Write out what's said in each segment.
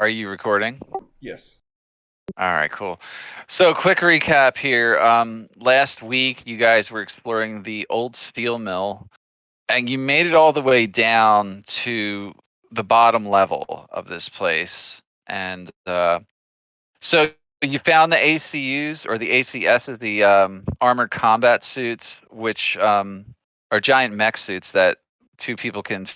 Are you recording? Yes. All right, cool. So, quick recap here. Last week, you guys were exploring the old steel mill, and you made it all the way down to the bottom level of this place. And so, you found the ACUs or the ACSs, the armored combat suits, which are giant mech suits that two people can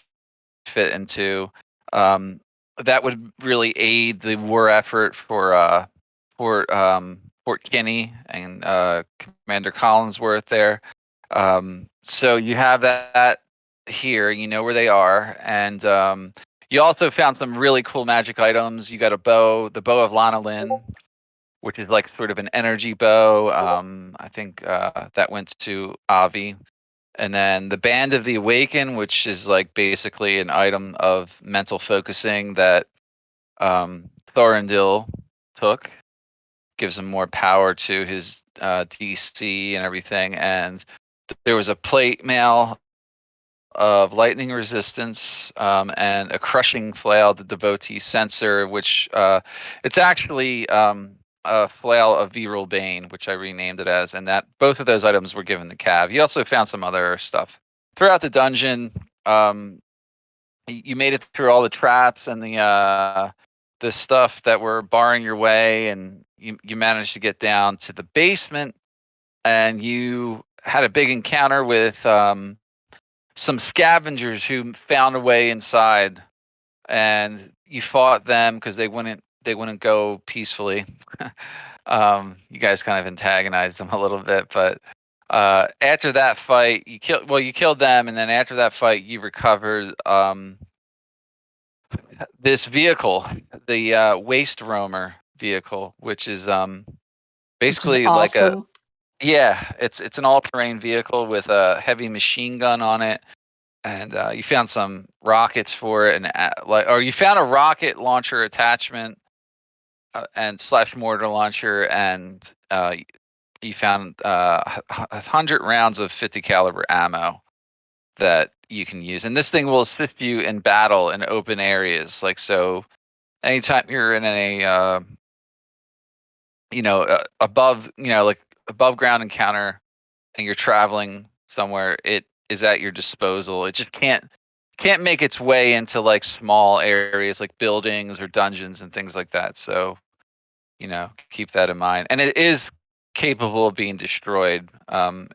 fit into. Um, that would really aid the war effort for Fort Kinney and Commander Collinsworth there. So you have that here. You know where they are, and you also found some really cool magic items. You got a bow, the bow of Lana Lynn, which is like sort of an energy bow. I think that went to Avi. And then the Band of the Awaken, which is like basically an item of mental focusing that Thorindil took, gives him more power to his DC and everything. And there was a plate mail of lightning resistance and a crushing flail, the devotee sensor, which it's actually a flail of Viral Bane, which I renamed it as, and that both of those items were given to Cav. You also found some other stuff throughout the dungeon. You made it through all the traps and the stuff that were barring your way, and you managed to get down to the basement, and you had a big encounter with some scavengers who found a way inside, and you fought them because they wouldn't go peacefully. You guys kind of antagonized them a little bit, but after that fight, you killed them, and then after that fight, you recovered this vehicle, the Waste Roamer vehicle, which is Which is basically like a awesome. yeah, it's an all-terrain vehicle with a heavy machine gun on it, and you found some rockets for it, and or you found a rocket launcher attachment and slash mortar launcher, and you found 100 rounds of 50 caliber ammo that you can use, and this thing will assist you in battle in open areas. Like, so anytime you're in a above, like above ground encounter, and you're traveling somewhere, it is at your disposal. It just can't make its way into like small areas like buildings or dungeons and things like that. So, keep that in mind. And it is capable of being destroyed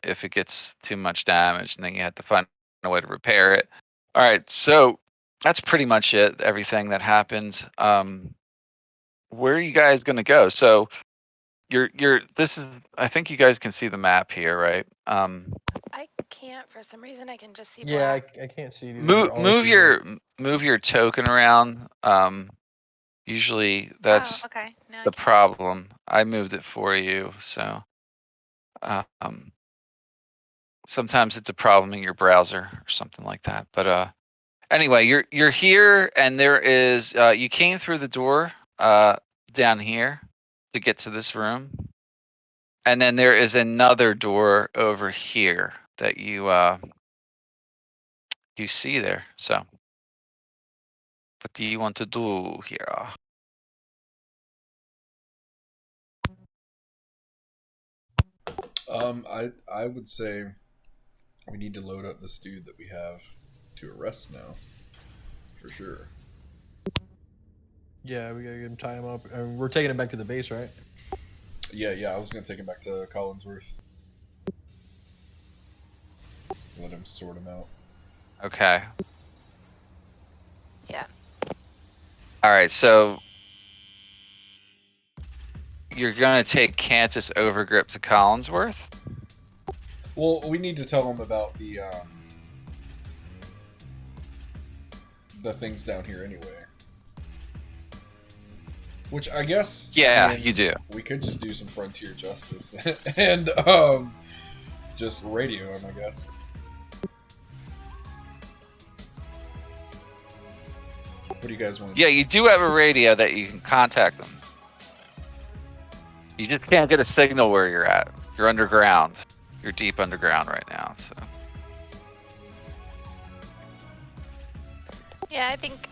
if it gets too much damage, and then you have to find a way to repair it. All right, so that's pretty much it. Everything that happened. Where are you guys gonna go? So this is, I think you guys can see the map here, right? I can't for some reason. I can just see Yeah, black. I can't see it either. Move All I move see is your token around. Usually Oh, that's okay. Now I the can. problem. I moved it for you, so um, sometimes it's a problem in your browser or something like that. But anyway, you're here, and there is you came through the door down here to get to this room, and then there is another door over here that you see there. So, what do you want to do here? I would say we need to load up this dude that we have to arrest now, for sure. Yeah, we gotta get him, tie him up, and we're taking him back to the base, right? Yeah. I was gonna take him back to Collinsworth. Let him sort him out. Okay. Yeah. All right. So you're gonna take Cantus Overgrip to Collinsworth. Well, we need to tell him about the things down here anyway. Which I guess, Yeah, you do. We could just do some frontier justice and just radio him, I guess. What do you guys want? Yeah, you do have a radio that you can contact them. You just can't get a signal where you're at. You're underground. You're deep underground right now. So Yeah, I think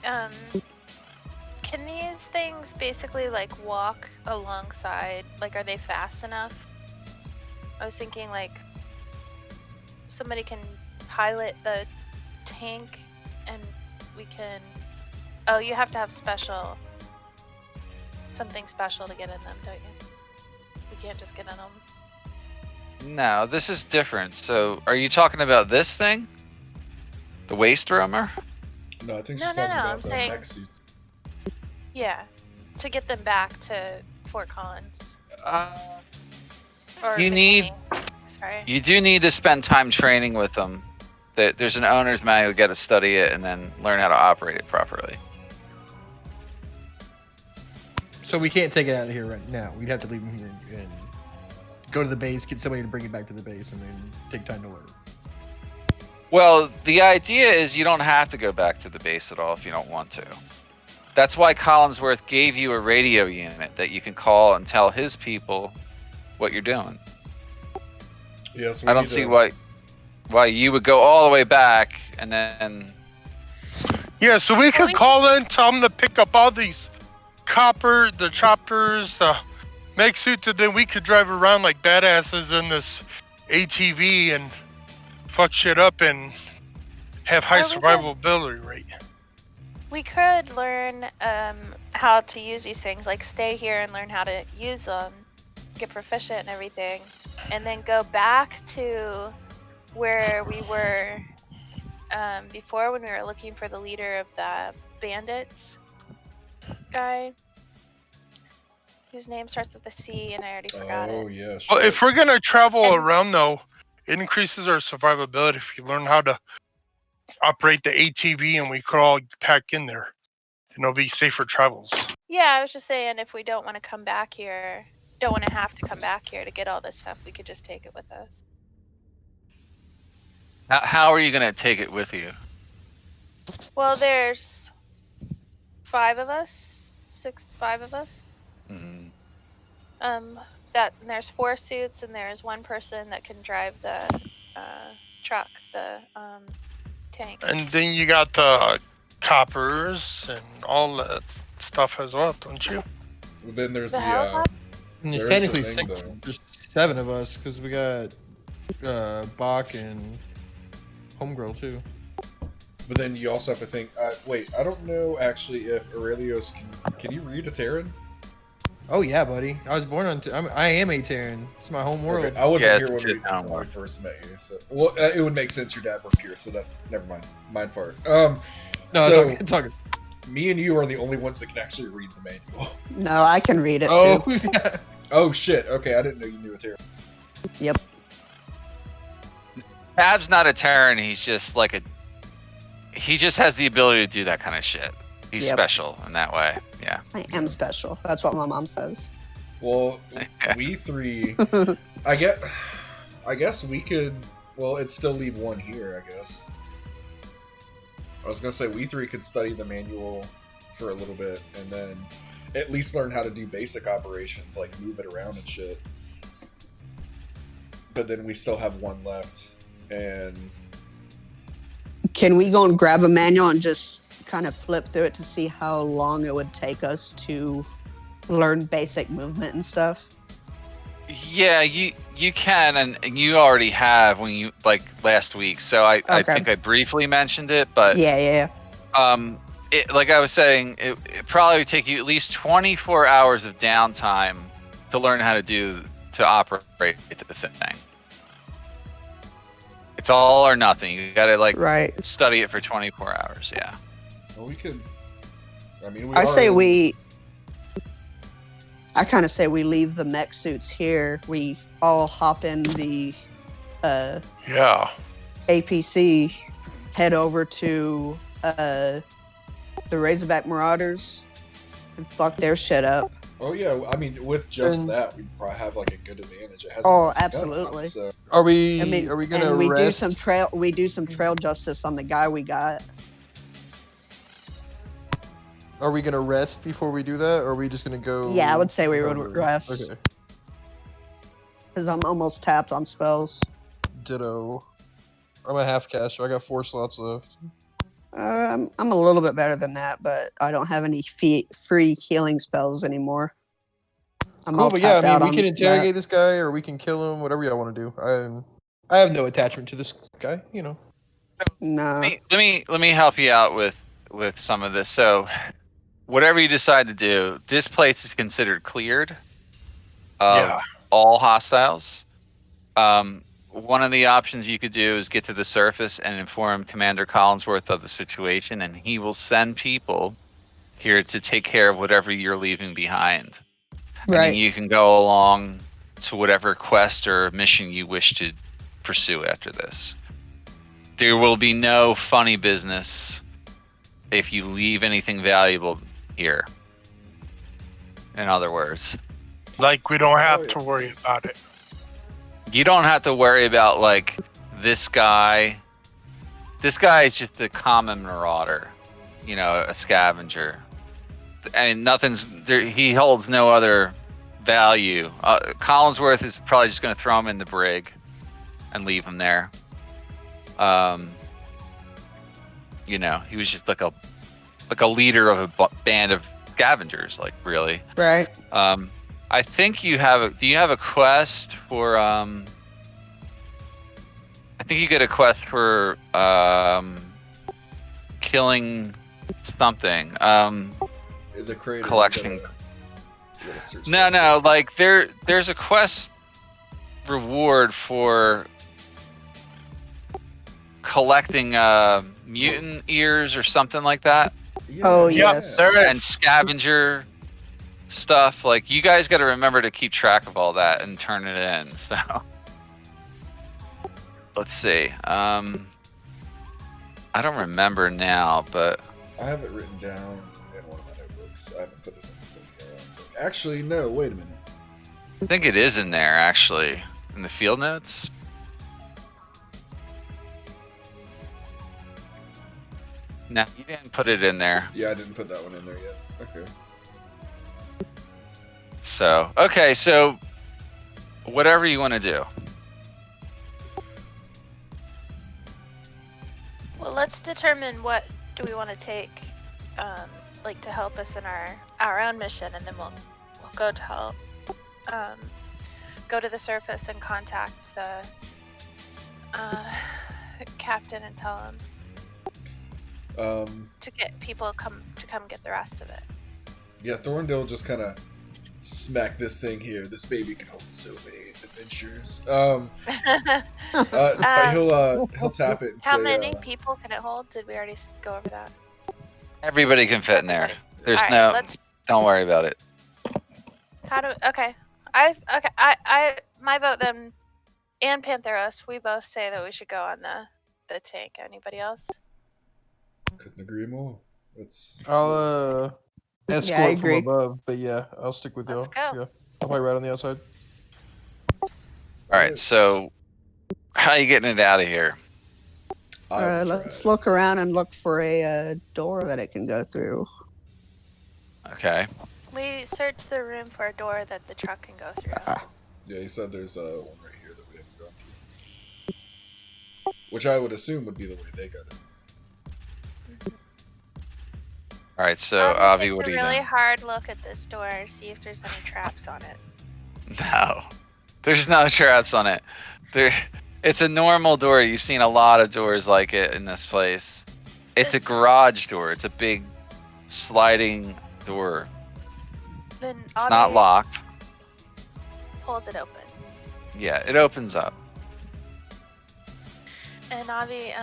Can these things basically like walk alongside? Like, are they fast enough? I was thinking like somebody can pilot the tank and we can. Oh, you have to have something special to get in them, don't you? We can't just get in them. No, this is different. So, are you talking about this thing? The waste roamer? No, I think No, she's no, talking no, about I'm the saying- mech suits. Yeah, to get them back to Fort Collins. Or You need- McKinney. Sorry. You do need to spend time training with them. There's an owner's manual. You got to study it and then learn how to operate it properly. So we can't take it out of here right now. We'd have to leave him here and go to the base, get somebody to bring it back to the base, and then take time to learn. Well, the idea is you don't have to go back to the base at all if you don't want to. That's why Collinsworth gave you a radio unit that you can call and tell his people what you're doing. Yeah, so I don't see why you would go all the way back and then. Yeah, so we could call in, tell them to pick up all these the choppers, the mech suits, and then we could drive around like badasses in this ATV and fuck shit up and have high Or we could- survivability rate. We could learn how to use these things, like stay here and learn how to use them, get proficient and everything, and then go back to where we were before when we were looking for the leader of the bandits guy, whose name starts with a C and I already forgot Oh it. yeah. Well, Shit. if we're gonna travel And- around though, it increases our survivability if you learn how to operate the ATV and we could all pack in there. And it'll be safer travels. Yeah, I was just saying if we don't want to come back here, don't want to have to come back here to get all this stuff, we could just take it with us. How are you going to take it with you? Well, there's 5 of us, 5 of us. Mhm. That and there's 4 suits and there's 1 person that can drive the truck, the tank. And then you got the coppers and all that stuff as well, don't you? Well, then there's The the helicopter? And there's There's the technically thing, 6. though. There's 7 of us because we got Bach and Homegirl too. But then you also have to think. Wait, I don't know actually if Aurelios can you read Aeteran? Oh yeah, buddy. I was born on. I am Aetera. It's my home world. Okay, I wasn't Yeah, here it's when his own we world. first met you. So well, it would make sense your dad worked here. So that never mind. Mind fart. No, so it's talking. me and you are the only ones that can actually read the manual. No, I can read it Oh, too. yeah. Oh shit. Okay, I didn't know you knew Aeteran. Yep. Tab's not a Terran. He's just like a. He just has the ability to do that kind of shit. He's Yep. special in that way. Yeah. I am special. That's what my mom says. Well, we three. I guess we could. Well, it'd still leave one here. I guess. I was gonna say we 3 could study the manual for a little bit, and then at least learn how to do basic operations like move it around and shit. But then we still have one left, and Can we go and grab a manual and just kind of flip through it to see how long it would take us to learn basic movement and stuff? Yeah, you can, and you already have when you like last week. So I Okay. think I briefly mentioned it, but Yeah. like I was saying, it probably would take you at least 24 hours of downtime to learn how to operate the thing. It's all or nothing. You gotta like Right. study it for 24 hours. Yeah. well, we could. I mean, I say already- I kind of say we leave the mech suits here. We all hop in the Yeah. APC, head over to the Razorback Marauders, and fuck their shit up. Oh yeah, I mean, with just And- that, we'd probably have like a good advantage. It hasn't Oh, been done, absolutely. So Are we? I mean, are we gonna and we do rest? some trail. We do some trail justice on the guy we got. Are we gonna rest before we do that, or are we just gonna go? Yeah, I would say we would over? rest. Okay. Because I'm almost tapped on spells. Ditto. I'm a half caster. I got 4 slots left. I'm a little bit better than that, but I don't have any free healing spells anymore. I'm Cool, all but yeah, I tapped mean, out we on can interrogate that. this guy, or we can kill him, whatever y'all want to do. I have no attachment to this guy, you know. Nah. Let me help you out with some of this. So, whatever you decide to do, this place is considered cleared of Yeah. all hostiles. One of the options you could do is get to the surface and inform Commander Collinsworth of the situation, and he will send people here to take care of whatever you're leaving behind. And then Right. you can go along to whatever quest or mission you wish to pursue after this. There will be no funny business if you leave anything valuable here. In other words, Like we don't have Oh, yeah. to worry about it. you don't have to worry about like this guy. This guy is just a common marauder, you know, a scavenger. I mean, nothing's there. He holds no other value. Collinsworth is probably just going to throw him in the brig and leave him there. You know, he was just like a leader of a band of scavengers, like really. Right. I think you have. Do you have a quest for? I think you get a quest for killing something. The crater. Collection. You gotta search No, that. no. Like there's a quest reward for collecting mutant ears or something like that, Yeah, Oh, yeah. yes. there is. and scavenger stuff. Like you guys got to remember to keep track of all that and turn it in. So let's see. I don't remember now, but I have it written down in one of my notebooks. I haven't put it in the thing. Actually, no. Wait a minute. I think it is in there actually in the field notes. No, you didn't put it in there. Yeah, I didn't put that one in there yet. Okay. So, okay, so whatever you want to do. Well, let's determine what do we want to take, like to help us in our own mission, and then we'll go to help, go to the surface and contact the captain and tell him to get people come get the rest of it. Yeah, Thorndale just kind of smack this thing here. This baby can hold so many adventures. He'll tap it and How say, many people can it hold? Did we already go over that? Everybody can fit in there. There's All right, no. let's. Don't worry about it. How do? Okay, I my vote then, and Pantheros. We both say that we should go on the tank. Anybody else? Couldn't agree more. Let's. I'll escort I from agree. above, but yeah, I'll stick with y'all. Let's go. Yeah, I'll play right on the outside. All right, so how are you getting it out of here? I will Let's try. look around and look for a door that it can go through. Okay. We search the room for a door that the truck can go through. Yeah, he said there's one right here that we haven't gone through. Which I would assume would be the way they got it. All right, so I'm gonna Avi, take what are a you really doing? hard look at this door, see if there's any traps on it. No, there's no traps on it. It's a normal door. You've seen a lot of doors like it in this place. It's a This- garage door. It's a big sliding door. Then It's not Avi locked. pulls it open, Yeah, it opens up. and Avi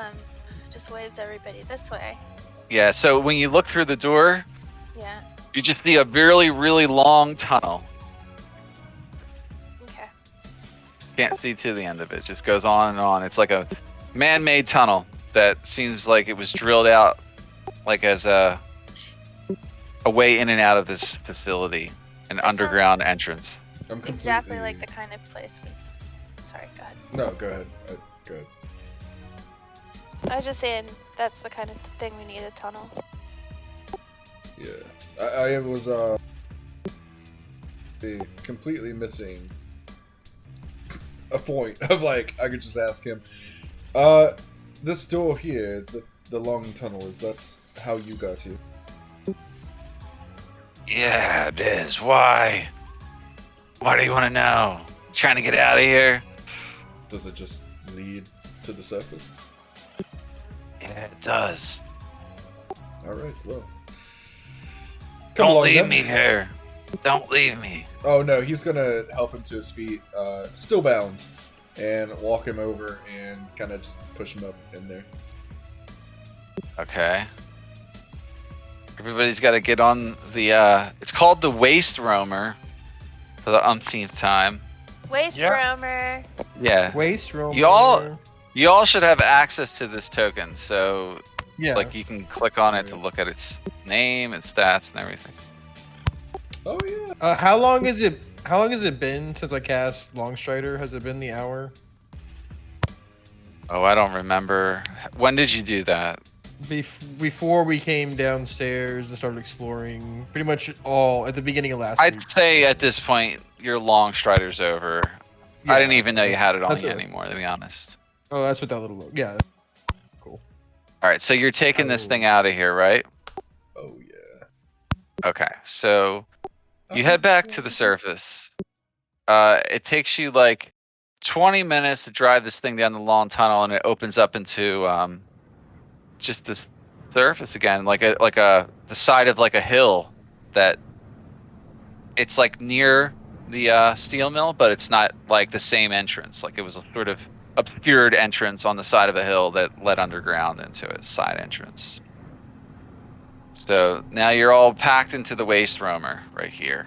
just waves everybody this way. Yeah, so when you look through the door, Yeah. you just see a really, really long tunnel. Okay. Can't see to the end of it. It just goes on and on. It's like a man-made tunnel that seems like it was drilled out like as a way in and out of this facility, an That underground sounds entrance. I'm completely... Exactly like the kind of place we. Sorry, go ahead. No, go ahead. Go ahead. I was just saying that's the kind of thing we need, a tunnel. Yeah. I was completely missing a point of like I could just ask him. This door here, the long tunnel. Is that how you got here? Yeah, it is. Why? Why do you want to know? Trying to get out of here? Does it just lead to the surface? Yeah, it does. Alright, well. Come Don't along, leave then. me here. Don't leave me. Oh no, he's gonna help him to his feet, still bound, and walk him over and kind of just push him up in there. Okay. Everybody's got to get on the, it's called the Waste Roamer for the umpteenth time. Waste Yeah. roamer. Yeah. Waste room. You all should have access to this token, so Yeah. like you can click on it to look at its name and stats and everything. Oh yeah. How long has it been since I cast Longstrider? Has it been the hour? Oh, I don't remember. When did you do that? Before we came downstairs and started exploring, pretty much all at the beginning of last week. I'd say at this point your long strider's over. I Yeah, didn't even know you had it on that's you what- anymore, to be honest. Oh, that's what that little. Yeah. Cool. All right, so you're taking this Oh. thing out of here, right? Oh yeah. Okay, so you head back to the surface. It takes you like 20 minutes to drive this thing down the long tunnel, and it opens up into just the surface again, like the side of like a hill that it's like near the steel mill, but it's not like the same entrance. Like it was a sort of obscured entrance on the side of a hill that led underground into its side entrance. So now you're all packed into the waste roamer right here.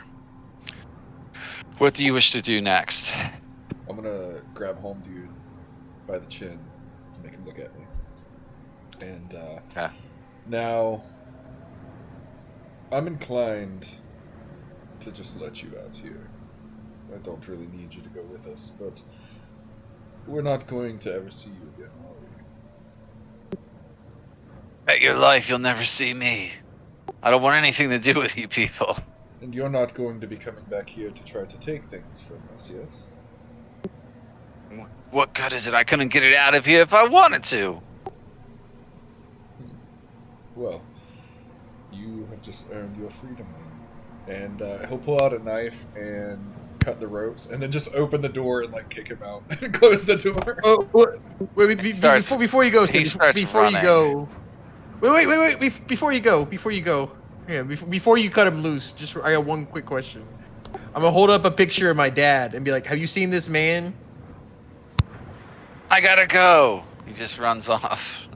What do you wish to do next? I'm gonna grab Home Dude by the chin to make him look at me. And Okay. now I'm inclined to just let you out here. I don't really need you to go with us, but we're not going to ever see you again, are we? Bet your life you'll never see me. I don't want anything to do with you people. And you're not going to be coming back here to try to take things from us, yes? What good is it? I couldn't get it out of here if I wanted to. Well, you have just earned your freedom then. And he'll pull out a knife and cut the ropes, and then just open the door and like kick him out and close the door. Oh, wait, before you go, He Steve, starts before running. you go. Wait, before you go. Yeah, before you cut him loose, I got one quick question. I'm gonna hold up a picture of my dad and be like, "Have you seen this man?" I gotta go. He just runs off.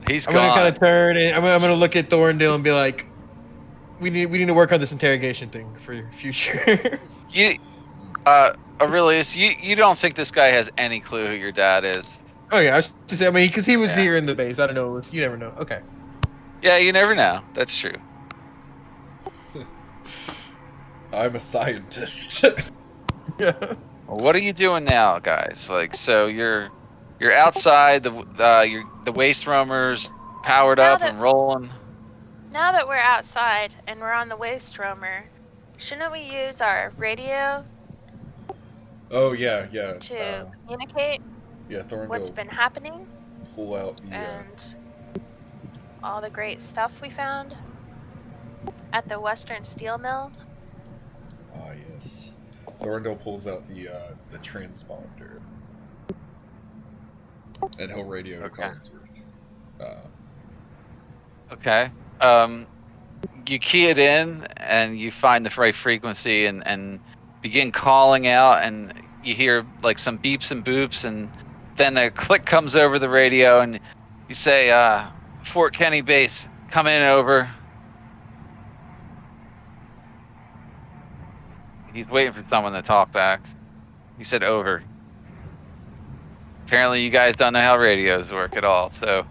He's I'm gone. gonna kind of turn and I'm gonna look at Thorndale and be like, "We need to work on this interrogation thing for future." You, Aurelius, you don't think this guy has any clue who your dad is? Oh yeah, I was just saying, because he was Yeah. here in the base. I don't know if you never know. Okay. Yeah, you never know. That's true. I'm a scientist. Yeah. Well, what are you doing now, guys? Like, so you're outside the waste roamers powered Now up that- and rolling. Now that we're outside and we're on the waste roamer, shouldn't we use our radio Oh yeah. to communicate Yeah, Thorn what's will been happening pull out the. and all the great stuff we found at the Western Steel Mill? Ah yes. Thorndale pulls out the transponder, and he'll radio to Okay. Collinsworth. Okay. You key it in and you find the right frequency and begin calling out, and you hear like some beeps and boops, and then a click comes over the radio, and you say, Fort Kenny base, come in over. He's waiting for someone to talk back. He said over. Apparently you guys don't know how radios work at all, so.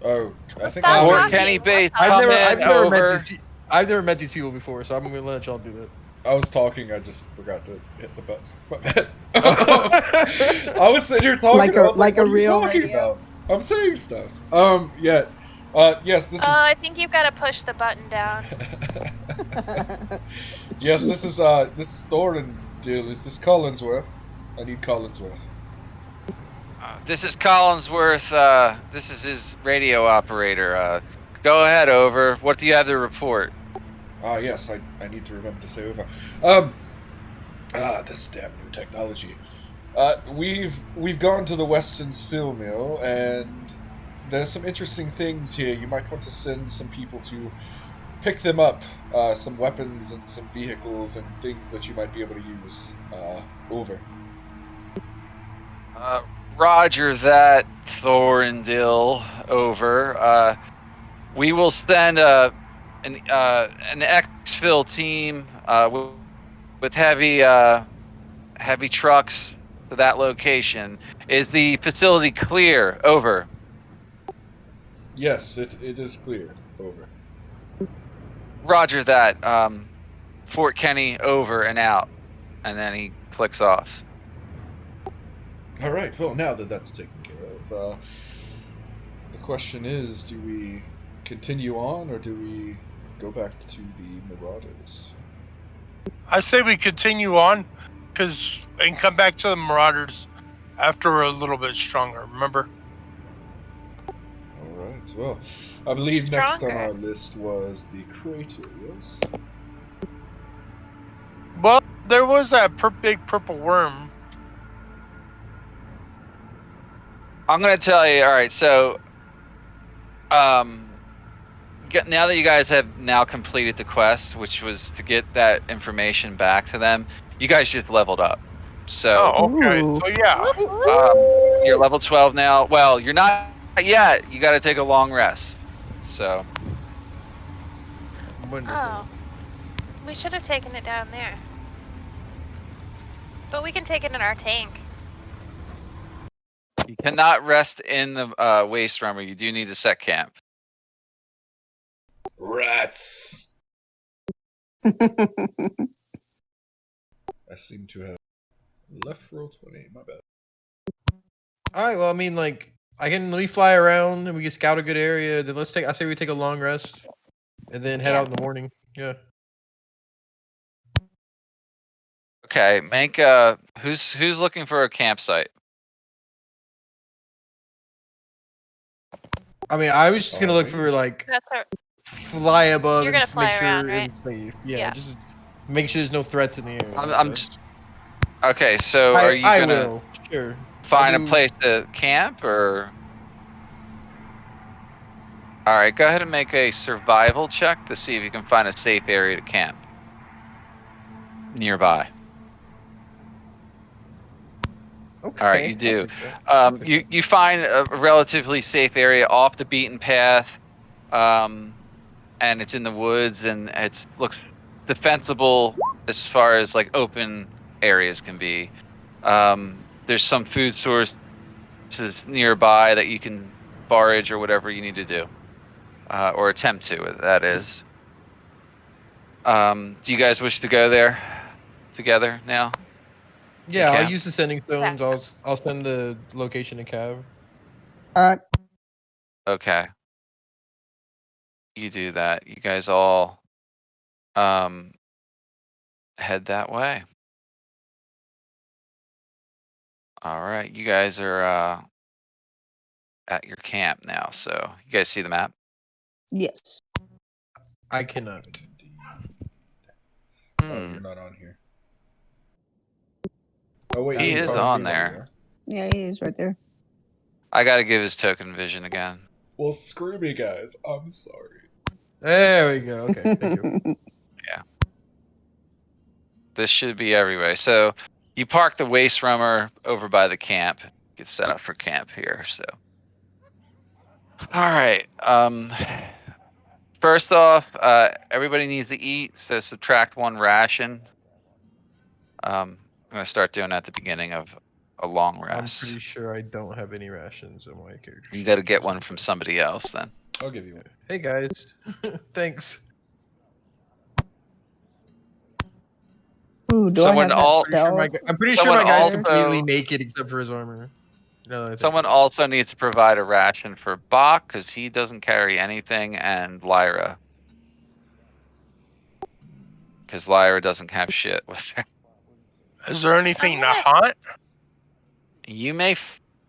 Oh, I think Stop Fort talking. Kenny base, I've come I've in never over. met I've never met these people before, so I'm gonna let y'all do that. I was talking. I just forgot to hit the button. My bad. I was sitting here talking. Like I was like what a are you real talking radio? about? I'm saying stuff. Yeah. Yes, this Oh, I is. think you've got to push the button down. Yes, this is Thornton. Deal. Is this Collinsworth? I need Collinsworth. This is Collinsworth. This is his radio operator. Go ahead, over. What do you have to report? Yes, I need to remember to say over. This damn new technology. We've gone to the Western Steel Mill, and there's some interesting things here. You might want to send some people to pick them up, some weapons and some vehicles and things that you might be able to use. Over. Roger that, Thorndil. Over. We will send an exfil team with heavy trucks to that location. Is the facility clear? Over. Yes, it is clear. Over. Roger that. Fort Kenny over and out. And then he clicks off. All right. Well, now that that's taken care of, the question is: do we continue on, or do we go back to the Marauders? I say we continue on, and come back to the Marauders after we're a little bit stronger. Remember? All right. Well, I believe next on Stronger. our list was the crater. Yes. Well, there was that big purple worm. I'm gonna tell you. All right, so now that you guys have now completed the quest, which was to get that information back to them, you guys just leveled up. So Oh, okay. Ooh. So yeah, you're level 12 now. Well, you're not yet. You got to take a long rest. So Wonderful. Oh, we should have taken it down there. But we can take it in our tank. you cannot rest in the waste rummer. You do need to set camp. Rats. I seem to have left roll 20. My bad. All right. Well, I mean, like, let me fly around and we can scout a good area. Then I say we take a long rest, and then head Yeah. out in the morning. Yeah. Okay, make who's looking for a campsite? I mean, I was just gonna look for like That's our. fly above You're and gonna just make fly sure around, right? it's safe. Yeah, Yeah. just make sure there's no threats in the area. I'm just okay. So are you I gonna will. Sure. find a do- place to camp or? All right, go ahead and make a survival check to see if you can find a safe area to camp nearby. Okay. All right, you I'll do. take that. I'll take that. You find a relatively safe area off the beaten path, and it's in the woods, and it looks defensible as far as like open areas can be. There's some food sources nearby that you can forage or whatever you need to do, or attempt to. That is. Do you guys wish to go there together now? Yeah, I'll camp? use the sending Yeah. stones. I'll send the location to Cav. All right. Okay. You do that. You guys all head that way. All right. You guys are at your camp now. So you guys see the map? Yes. I cannot. Oh, Hmm. you're not on here. Oh wait, He you is are. on There you there. are. Yeah, he is right there. I gotta give his token vision again. Well, screw me, guys. I'm sorry. There we go. Okay, thank you. This should be everywhere. So you park the waste rummer over by the camp. Get set up for camp here. So all right. First off, everybody needs to eat. So subtract 1 ration. I'm gonna start doing that at the beginning of a long I'm rest. pretty sure I don't have any rations on my character. You sheet. got to get one from somebody else then. I'll give you one. Hey guys, thanks. Ooh, do Someone I have that all- spell? I'm pretty sure Someone my guy's also- completely naked except for his armor. No, I think Someone about it. also needs to provide a ration for Bach because he doesn't carry anything, and Lyra because Lyra doesn't have shit with her. is there anything to gonna- hunt? You may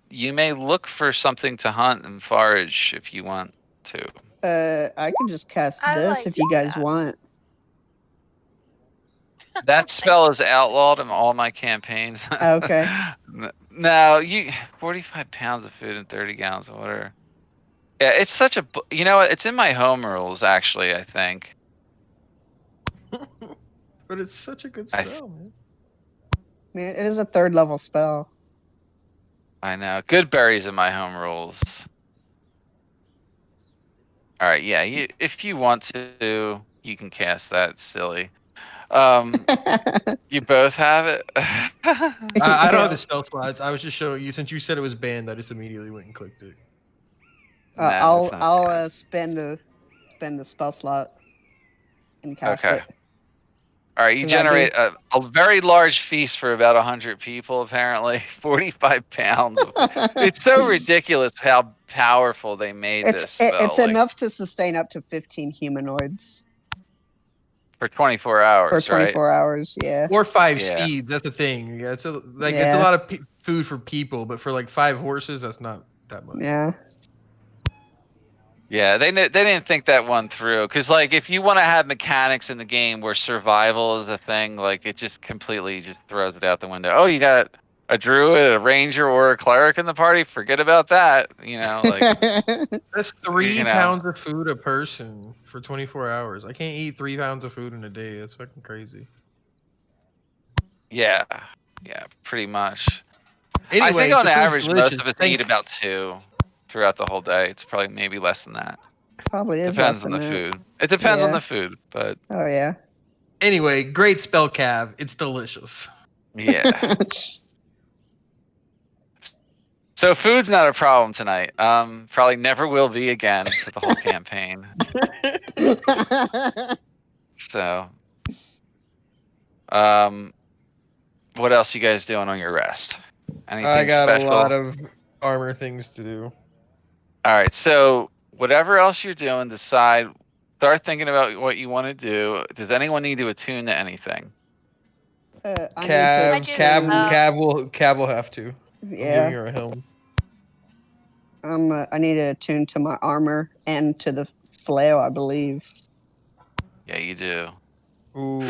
you may look for something to hunt and forage if you want to. I could just cast I this like if you guys that. want. That spell is outlawed in all my campaigns. Okay. No, 45 pounds of food and 30 gallons of water. Yeah, it's such a. You know what? It's in my home rules, actually, I think. But it's such a good I th- spell, man. Man, it is a 3rd level spell. I know. Good berries in my home rules. All right, yeah. If you want to, you can cast that. Silly. You both have it. I don't have Yeah. the spell slots. I was just showing you since you said it was banned. I just immediately went and clicked it. No, that's I'll not I'll bad. spend the spell slot and cast Okay. it. All right, you 'Cause I do. generate a very large feast for about 100 people, apparently. 45 pounds. It's so ridiculous how powerful they made this It's spell, like, enough to sustain up to 15 humanoids for 24 for hours, right? 24 hours. Yeah. Or 5 Yeah. steeds. That's the thing. Yeah, it's a Yeah. lot of food for people, but for like 5 horses, that's not that much. Yeah. Yeah, they didn't think that one through. Because, like, if you want to have mechanics in the game where survival is a thing, like, it just completely just throws it out the window. Oh, you got a druid, a ranger, or a cleric in the party? Forget about that. Like, That's 3 you know. pounds of food a person for 24 hours. I can't eat 3 pounds of food in a day. That's fucking crazy. Yeah. Yeah, pretty much. I think Anyway, on the food's average, most delicious. of us eat Thanks. about 2 throughout the whole day. It's probably maybe less than that. Probably is less Depends on than the that. food. It depends on Yeah. the food, but Oh yeah. Anyway, great spell, Cav. It's delicious. yeah. So food's not a problem tonight. Probably never will be again for the whole campaign. So, what else you guys doing on your rest? I Anything got a special? lot of armor things to do. All right. So whatever else you're doing, start thinking about what you want to do. Does anyone need to attune to anything? I need to I do the bow. Cav will have to. I'm giving yeah. her a helm. I need to attune to my armor and to the flail, I believe. Yeah, you do. Ooh,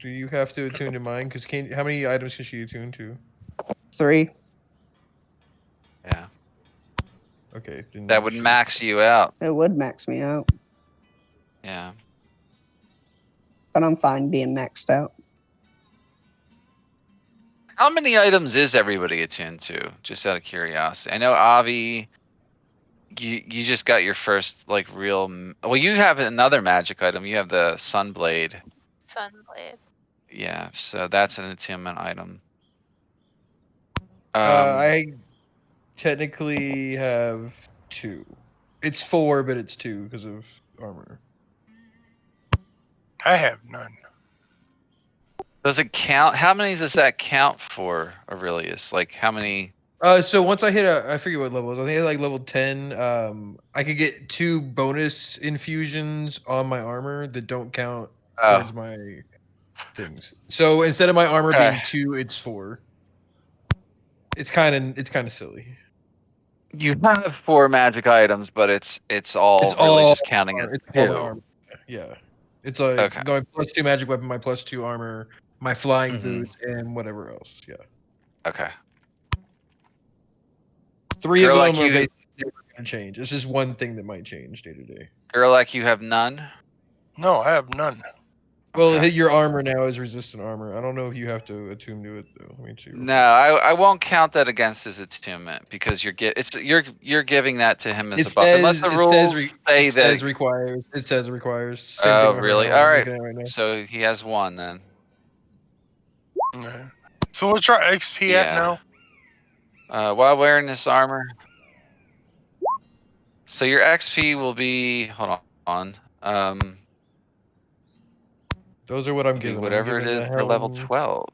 do you have to attune to mine? Because how many items can she attune to? 3. Yeah. Okay, then That would max you out. It would max me out, Yeah. but I'm fine being maxed out. How many items is everybody attuned to? Just out of curiosity. I know Avi, you just got your first like real. Well, you have another magic item. You have the Sunblade. Sunblade. Yeah, so that's an attunement item. I technically have 2. It's 4, but it's 2 because of armor. I have none. Does it count? How many does that count for, Aurelius? Like how many? So once I hit I forget what level it was. I think I like level 10. I could get 2 bonus infusions on my armor that don't count Oh, towards my things. So instead of my armor okay. being 2, it's 4. It's kind of silly. You have 4 magic items, but it's all It's really all just counting as it's all my 2. armor. Yeah. It's like Okay. my +2 magic weapon, my +2 armor, my flying Mhm. boots, and whatever else. Yeah. Okay. 3 of Girl them like are you, basically never gonna change. It's just one thing that might change day to day. have none. No, I have none. Well, Okay. your armor now is resistant armor. I don't know if you have to attune to it though. Let me see. real No, quick. I won't count that against his attunement because you're giving that to him as It a buff. Unless says the rules say it that. says requires. It says requires. Same thing Oh, on her really? helm. All I'm right. looking at it right now. So he has 1 then. Okay. So what's our XP at Yeah. now? While wearing this armor. So your XP will be, hold on. Those are what I'm Will be given. I'm whatever it given is the for level helm. 12.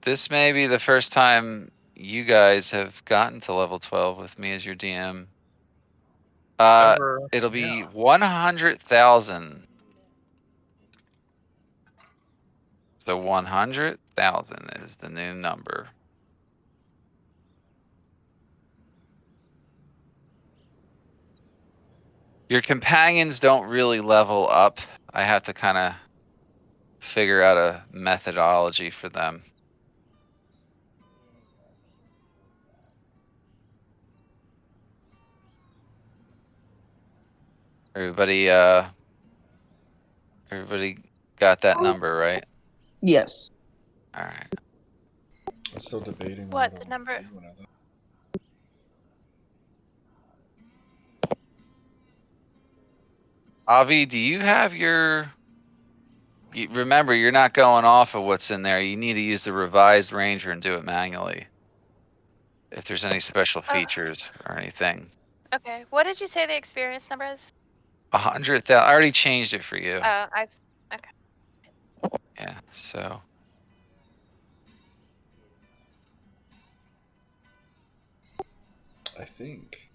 This may be the first time you guys have gotten to level 12 with me as your DM. Ever. It'll be Yeah. 100,000. So 100,000 is the new number. Your companions don't really level up. I have to kind of figure out a methodology for them. Everybody, everybody got that number, right? Yes. All right. I'm still debating What, what the I number? want to do when I look. Avi, do you have your? Remember, you're not going off of what's in there. You need to use the revised ranger and do it manually. If there's any special Oh. features or anything. Okay. What did you say the experience number is? 100,000. I already changed it for you. Oh, okay. Yeah. So. I think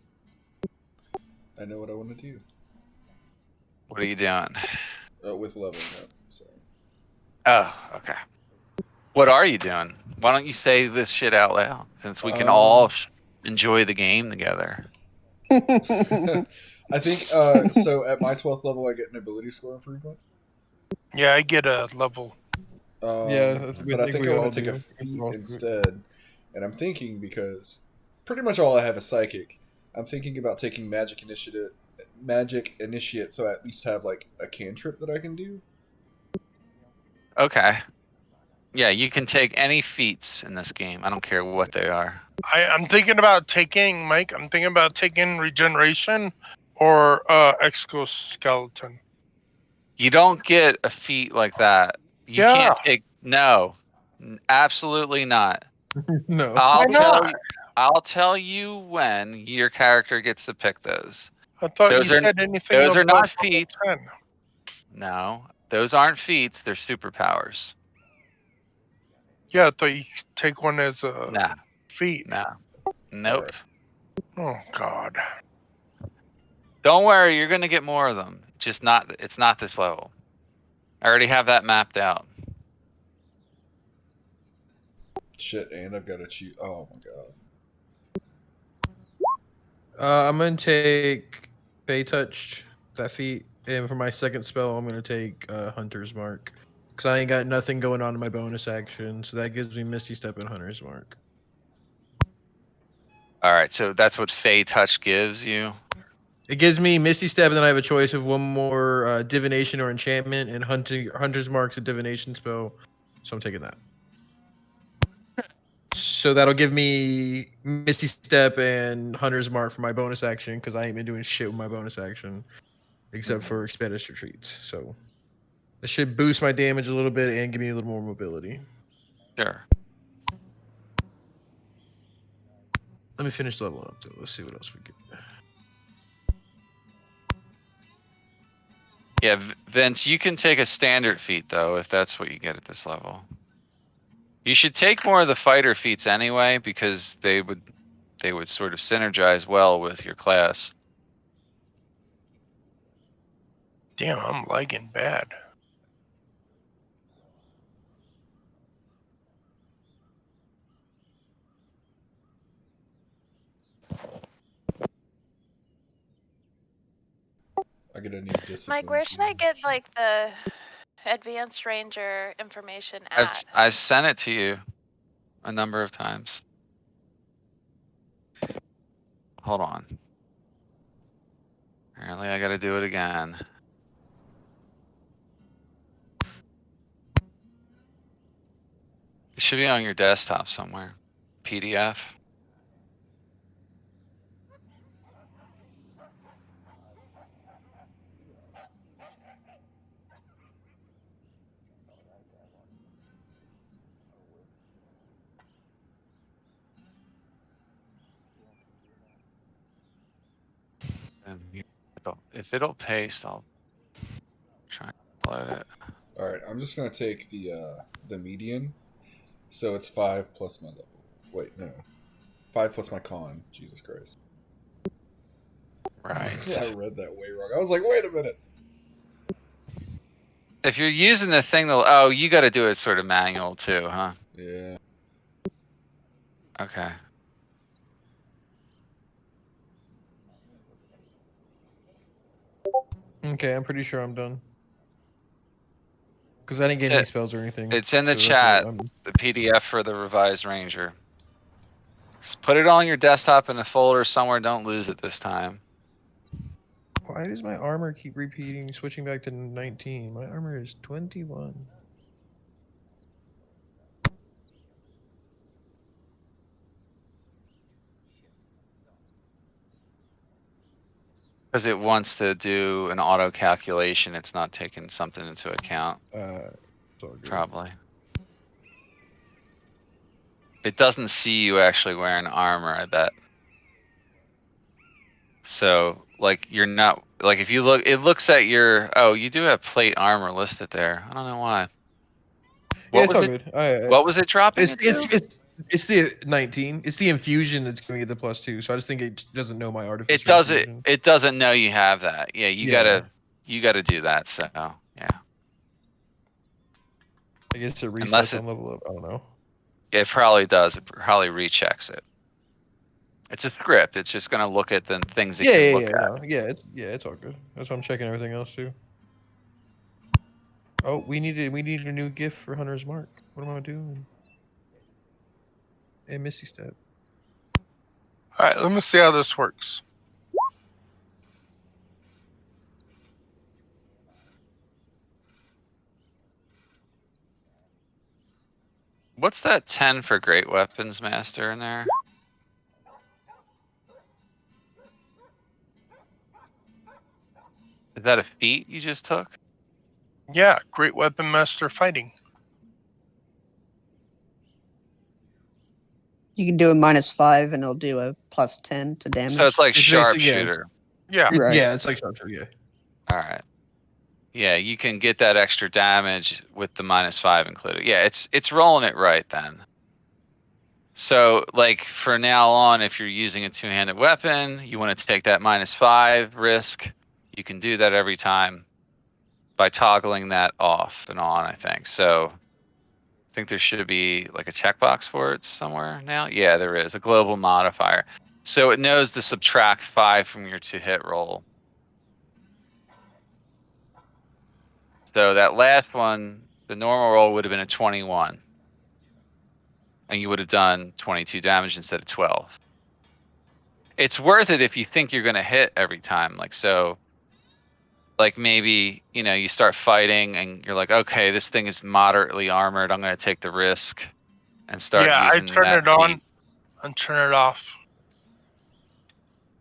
I know what I want to do What are you doing? with leveling up. So Oh, okay. What are you doing? Why don't you say this shit out loud since we can all Um, enjoy the game together? I think so. At my 12th level, I get an ability score improvement. Yeah, I get a level. Yeah, But I think I we want all to take a do. feat instead. And I'm thinking because pretty much all I have is psychic. I'm thinking about taking magic initiate, so I at least have like a cantrip that I can do. Okay. Yeah, you can take any feats in this game. I don't care what they are. I'm thinking about taking Mike. I'm thinking about taking regeneration or exoskeleton. You don't get a feat like that. You Yeah. can't take no. Absolutely not. No. Why not? I'll tell you when your character gets to pick those. I thought Those you are said anything those are above not level feats. 10. No, those aren't feats. They're superpowers. Yeah, I thought you could take one as a Nah, feat. no, All nope. right. Oh God. Don't worry, you're gonna get more of them. Just not. It's not this level. I already have that mapped out. Shit, and I've got to choose. Oh my god. I'm gonna take Fey Touch, that feat, and for my second spell, I'm gonna take Hunter's Mark, because I ain't got nothing going on in my bonus action, so that gives me Misty Step and Hunter's Mark. All right, so that's what Fey Touch gives you. It gives me Misty Step, and then I have a choice of one more Divination or Enchantment, and Hunter's Mark's a Divination spell, so I'm taking that. So that'll give me Misty Step and Hunter's Mark for my bonus action, because I ain't been doing shit with my bonus action, except for Expedition Retreats. So it should boost my damage a little bit and give me a little more mobility. Sure. Let me finish leveling up, though. Let's see what else we get. Yeah, Vince, you can take a standard feat though, if that's what you get at this level. You should take more of the fighter feats anyway, because they would sort of synergize well with your class. Damn, I'm lagging bad. I get a new discipline. Mike, where should I too. get like the advanced ranger information at? I've sent it to you a number of times. Hold on. Apparently I gotta do it again. It should be on your desktop somewhere. PDF. And if it'll paste, I'll try and upload it. All right, I'm just gonna take the median. So it's 5 plus my level. Wait, no, 5 plus my con. Jesus Christ. Right. I read that way wrong. I was like, wait a minute. If you're using the thing, oh, you got to do it sort of manual too, huh? Yeah. Okay. Okay, I'm pretty sure I'm done. Because I didn't get That's any it. spells or anything. It's in the so that's what chat. I'm- The PDF for the revised Ranger. Just put it on your desktop in a folder somewhere. Don't lose it this time. Why does my armor keep repeating, switching back to 19? My armor is 21. Because it wants to do an auto calculation. It's not taking something into account. It's all good. Probably. It doesn't see you actually wearing armor, I bet. So, like, you're not, like, if you look, it looks at your, oh, you do have plate armor listed there. I don't know why. Yeah, What it's was all it? good. What was it dropping It's it to? it's the 19. It's the infusion that's giving it the +2. So I just think it doesn't know my It artificer does it. infusion. It doesn't know you have that. Yeah, you Yeah. gotta do that. So, yeah. I guess it Unless resets it, on level up. I don't know. it probably does. It probably rechecks it. It's a script. It's just gonna look at the things it can look at. No, it's all good. That's why I'm checking everything else too. Oh, we need a new gift for Hunter's Mark. What am I doing? Hey, Misty Step. All right, let me see how this works. What's that 10 for Great Weapons Master in there? Is that a feat you just took? Yeah, Great Weapon Master Fighting. You can do a -5 and it'll do a +10 to damage. So it's like It's basically- yeah. sharpshooter. Yeah. Right. Yeah, it's like sharpshooter. Yeah. All right. Yeah, you can get that extra damage with the -5 included. Yeah, it's rolling it right then. So, like, for now on, if you're using a two-handed weapon, you want to take that -5 risk. You can do that every time by toggling that off and on, I think. So, I think there should be like a checkbox for it somewhere now. Yeah, there is a global modifier. So it knows to subtract 5 from your to-hit roll. So that last one, the normal roll would have been a 21. And you would have done 22 damage instead of 12. It's worth it if you think you're going to hit every time. Like, so, like maybe, you start fighting and you're like, okay, this thing is moderately armored. I'm going to take the risk and start Yeah, I using turn that it on feat. and turn it off.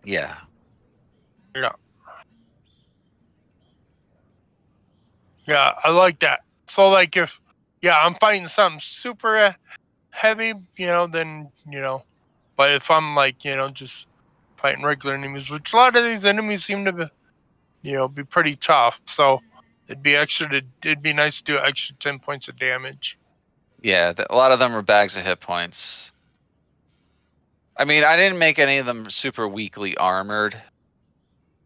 Yeah. Yeah. Yeah, I like that. So, like, if, I'm fighting something super heavy, then, but if I'm, like, just fighting regular enemies, which a lot of these enemies seem to be, be pretty tough. So, it'd be nice to do extra 10 points of damage. Yeah, a lot of them are bags of hit points. I mean, I didn't make any of them super weakly armored.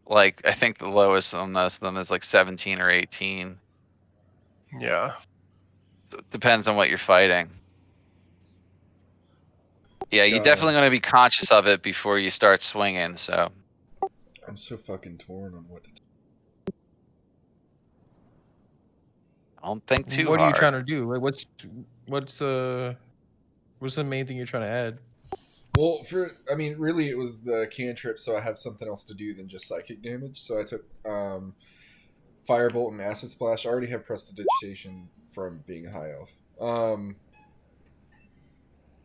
Like, I think the lowest on most of them is like 17 or 18. Yeah. Depends on what you're fighting. Yeah, you're God. definitely going to be conscious of it before you start swinging, so. I'm so fucking torn on what to do. Don't think too What hard. are you trying to do? Like, what's the main thing you're trying to add? Well, really, it was the cantrip, so I have something else to do than just psychic damage. So I took Firebolt and Acid Splash. I already have Prestidigitation from being a high elf.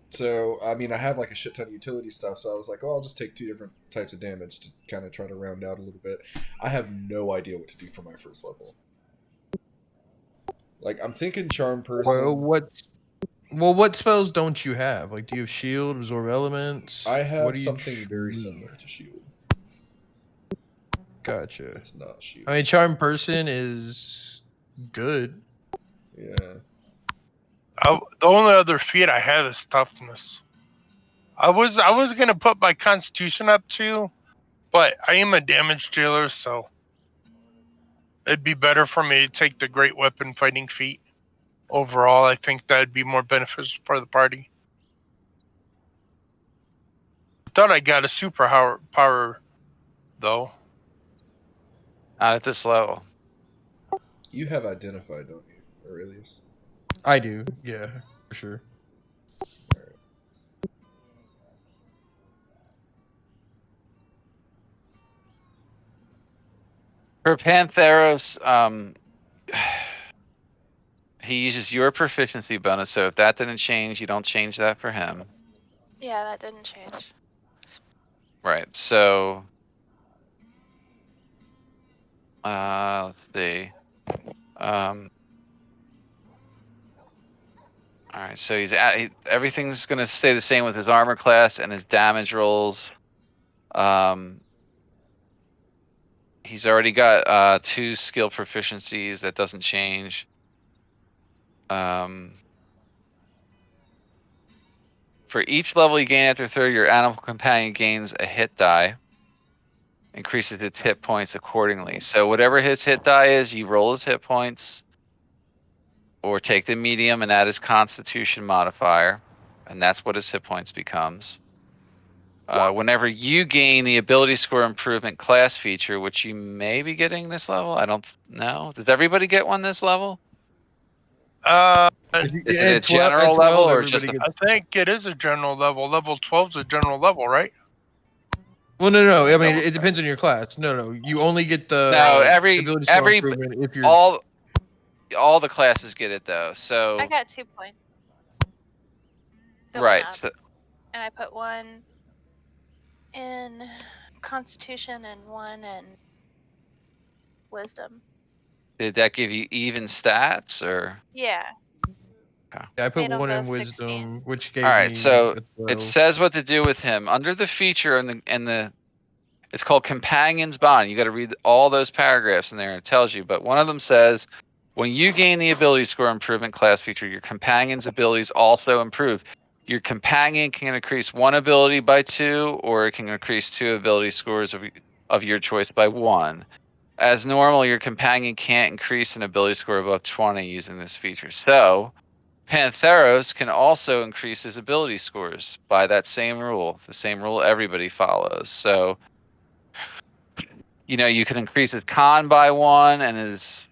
So, I have like a shit ton of utility stuff, so I was like, oh, I'll just take 2 different types of damage to kind of try to round out a little bit. I have no idea what to do for my first level. Like, I'm thinking Charm Person. What spells don't you have? Like, do you have Shield, Absorb Elements? I have what do you something very need? similar to Shield. Gotcha. It's not Shield. I mean, Charm Person is good. Yeah. The only other feat I have is Toughness. I was gonna put my Constitution up too, but I am a damage dealer, so it'd be better for me to take the Great Weapon Fighting feat. Overall, I think that'd be more beneficial for the party. I thought I got a super power though. Not at this level. You have identified, don't you, Aurelius? I do. Yeah, for sure. For Pantheros, he uses your proficiency bonus, so if that didn't change, you don't change that for him. Yeah, that didn't change. Right, so... let's see. Alright, so everything's gonna stay the same with his armor class and his damage rolls. He's already got 2 skill proficiencies, that doesn't change. For each level you gain after 30, your animal companion gains a hit die. Increases its hit points accordingly. So whatever his hit die is, you roll his hit points, or take the medium and add his constitution modifier, and that's what his hit points becomes. Whenever you gain the ability score improvement class feature, which you may be getting this level, I don't know. Does everybody get one this level? Uh, Is it a At general level 12, or just everybody a? gets. I think it is a general level. Level 12 is a general level, right? Well, no. I mean, Double it check. depends on your class. No. You only get No, the ability score every improvement if you're. all the classes get it though. I So got 2 points. That went right. up. So, And I put 1 in Constitution and 1 in Wisdom. did that give you even stats or? Yeah, Yeah, I put made them 1 in both 16. wisdom, which All gave right. me So a it 12. says what to do with him under the feature and the it's called Companions Bond. You got to read all those paragraphs in there and it tells you. But one of them says, when you gain the ability score improvement class feature, your companion's abilities also improve. Your companion can increase 1 ability by 2, or it can increase 2 ability scores of your choice by 1. As normal, your companion can't increase an ability score above 20 using this feature. So, Pantheros can also increase his ability scores by that same rule, the same rule everybody follows. So, you can increase his con by 1 and his,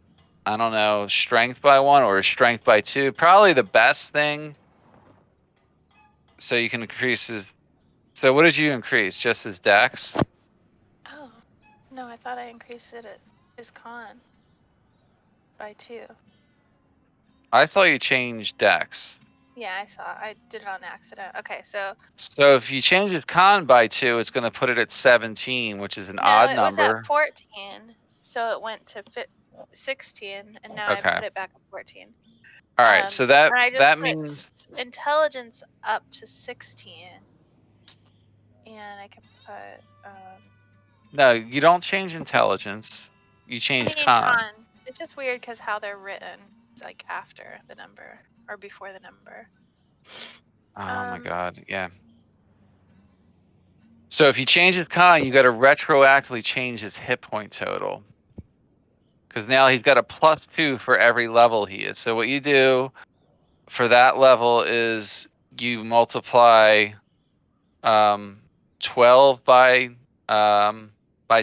I don't know, strength by 1 or his strength by 2. Probably the best thing. So you can increase his. So what did you increase? Just his dex? Oh, no, I thought I increased it at his con by 2. I thought you changed dex. Yeah, I saw. I did it on accident. Okay, so So if you change his con by 2, it's going to put it at 17, which is an no, odd it was at number. 14. So it went to 16, and now I Okay. put it back at 14. All right. So that And I just that put means intelligence up to 16, and I can put no, you don't change intelligence. You I change mean con. con. It's just weird because how they're written, it's like after the number or before the number. Oh my god. Yeah. So if you change his con, you got to retroactively change his hit point total. Because now he's got a +2 for every level he is. So what you do for that level is you multiply 12 by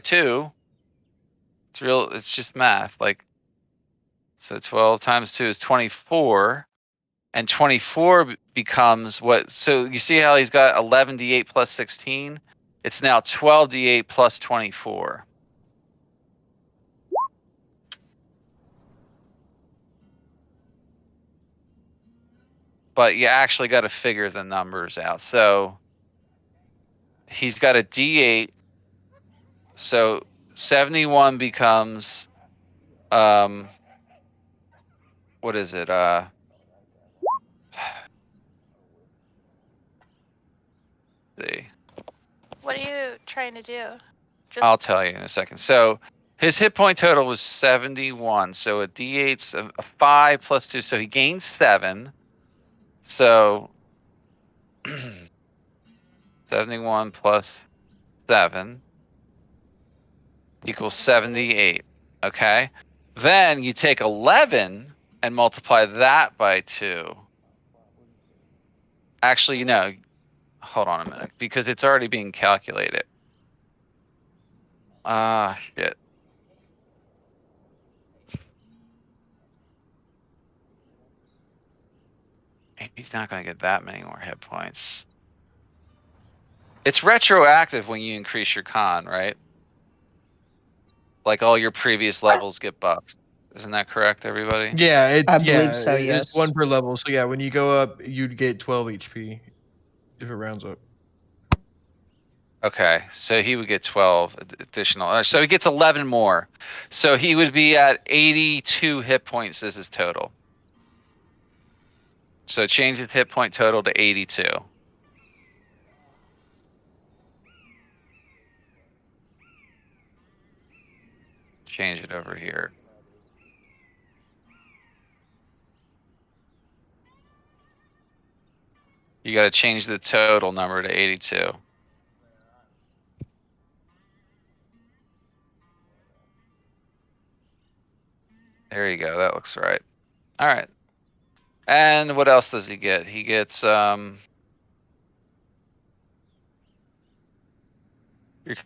2. It's just math. So 12 times 2 is 24. And 24 becomes what? So you see how he's got 11d8 plus 16? It's now 12d8 plus 24. But you actually got to figure the numbers out. So he's got a d8. So 71 becomes what is it? See. What are you trying to do? Just I'll tell you in a second. So his hit point total was 71. So a d8's a 5 plus 2. So he gains 7. So 71 plus 7 equals 78. Okay. Then you take 11 and multiply that by 2. Actually, hold on a minute because it's already being calculated. Ah, shit. He's not gonna get that many more hit points. It's retroactive when you increase your con, right? Like all your previous levels get buffed. Isn't that correct, everybody? Yeah, I believe so, it's yes. 1 per level. So yeah, when you go up, you'd get 12 HP if it rounds up. Okay, so he would get 12 additional. So he gets 11 more. So he would be at 82 hit points as his total. So change his hit point total to 82. Change it over here. You got to change the total number to 82. There you go. That looks right. All right. And what else does he get? He gets your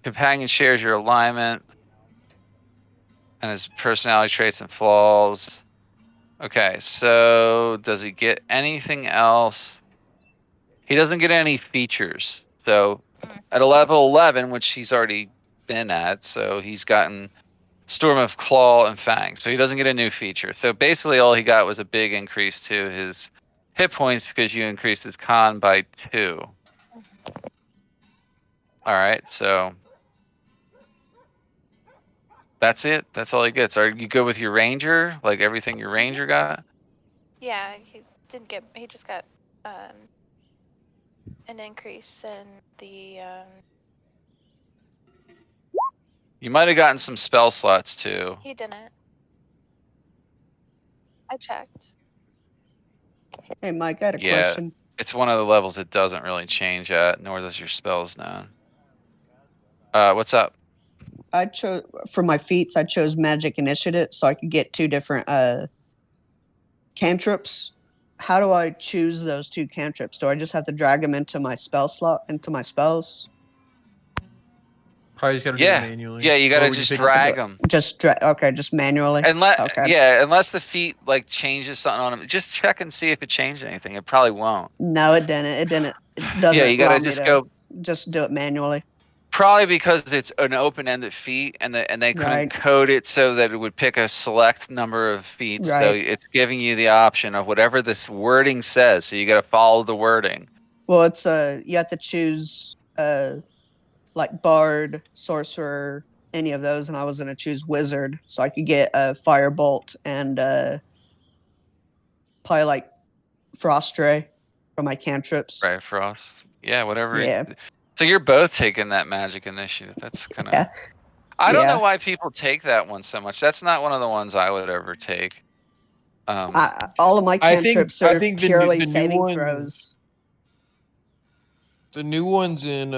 companion shares your alignment and his personality traits and flaws. Okay, so does he get anything else? He doesn't get any features. So at a level 11, which he's already been at, so he's gotten Storm of Claw and Fang. So he doesn't get a new feature. So basically all he got was a big increase to his hit points because you increased his con by 2. All right, so that's it. That's all he gets. Are you good with your ranger? Like everything your ranger got? Yeah, he didn't get. He just got an increase in the. You might have gotten some spell slots too. He didn't. I checked. Hey, Mike, I had a Yeah. question. It's one of the levels it doesn't really change at, nor does your spells now. What's up? I chose for my feats. I chose Magic Initiative, so I could get 2 different cantrips. How do I choose those 2 cantrips? Do I just have to drag them into my spell slot, into my spells? Probably just gotta do it Yeah. manually. Yeah, you Or gotta we can just pick- drag them. Okay, just manually. Okay. Yeah, unless the feat like changes something on them, just check and see if it changed anything. It probably won't. No, it didn't. It didn't. It doesn't Yeah, you allow gotta me just to go. just do it manually. Probably because it's an open-ended feat, and they couldn't Right. code it so that it would pick a select number of feats. So Right. it's giving you the option of whatever this wording says. So you got to follow the wording. Well, it's you have to choose like bard, sorcerer, any of those, and I was gonna choose wizard, so I could get a firebolt and probably like frost ray for my cantrips. Right, Frost. Yeah, whatever. Yeah. So you're both taking that magic initiative. That's kind of. Yeah. I don't know Yeah. why people take that one so much. That's not one of the ones I would ever take. All of my I think- cantrips I are think the purely new saving one- throws. The new ones in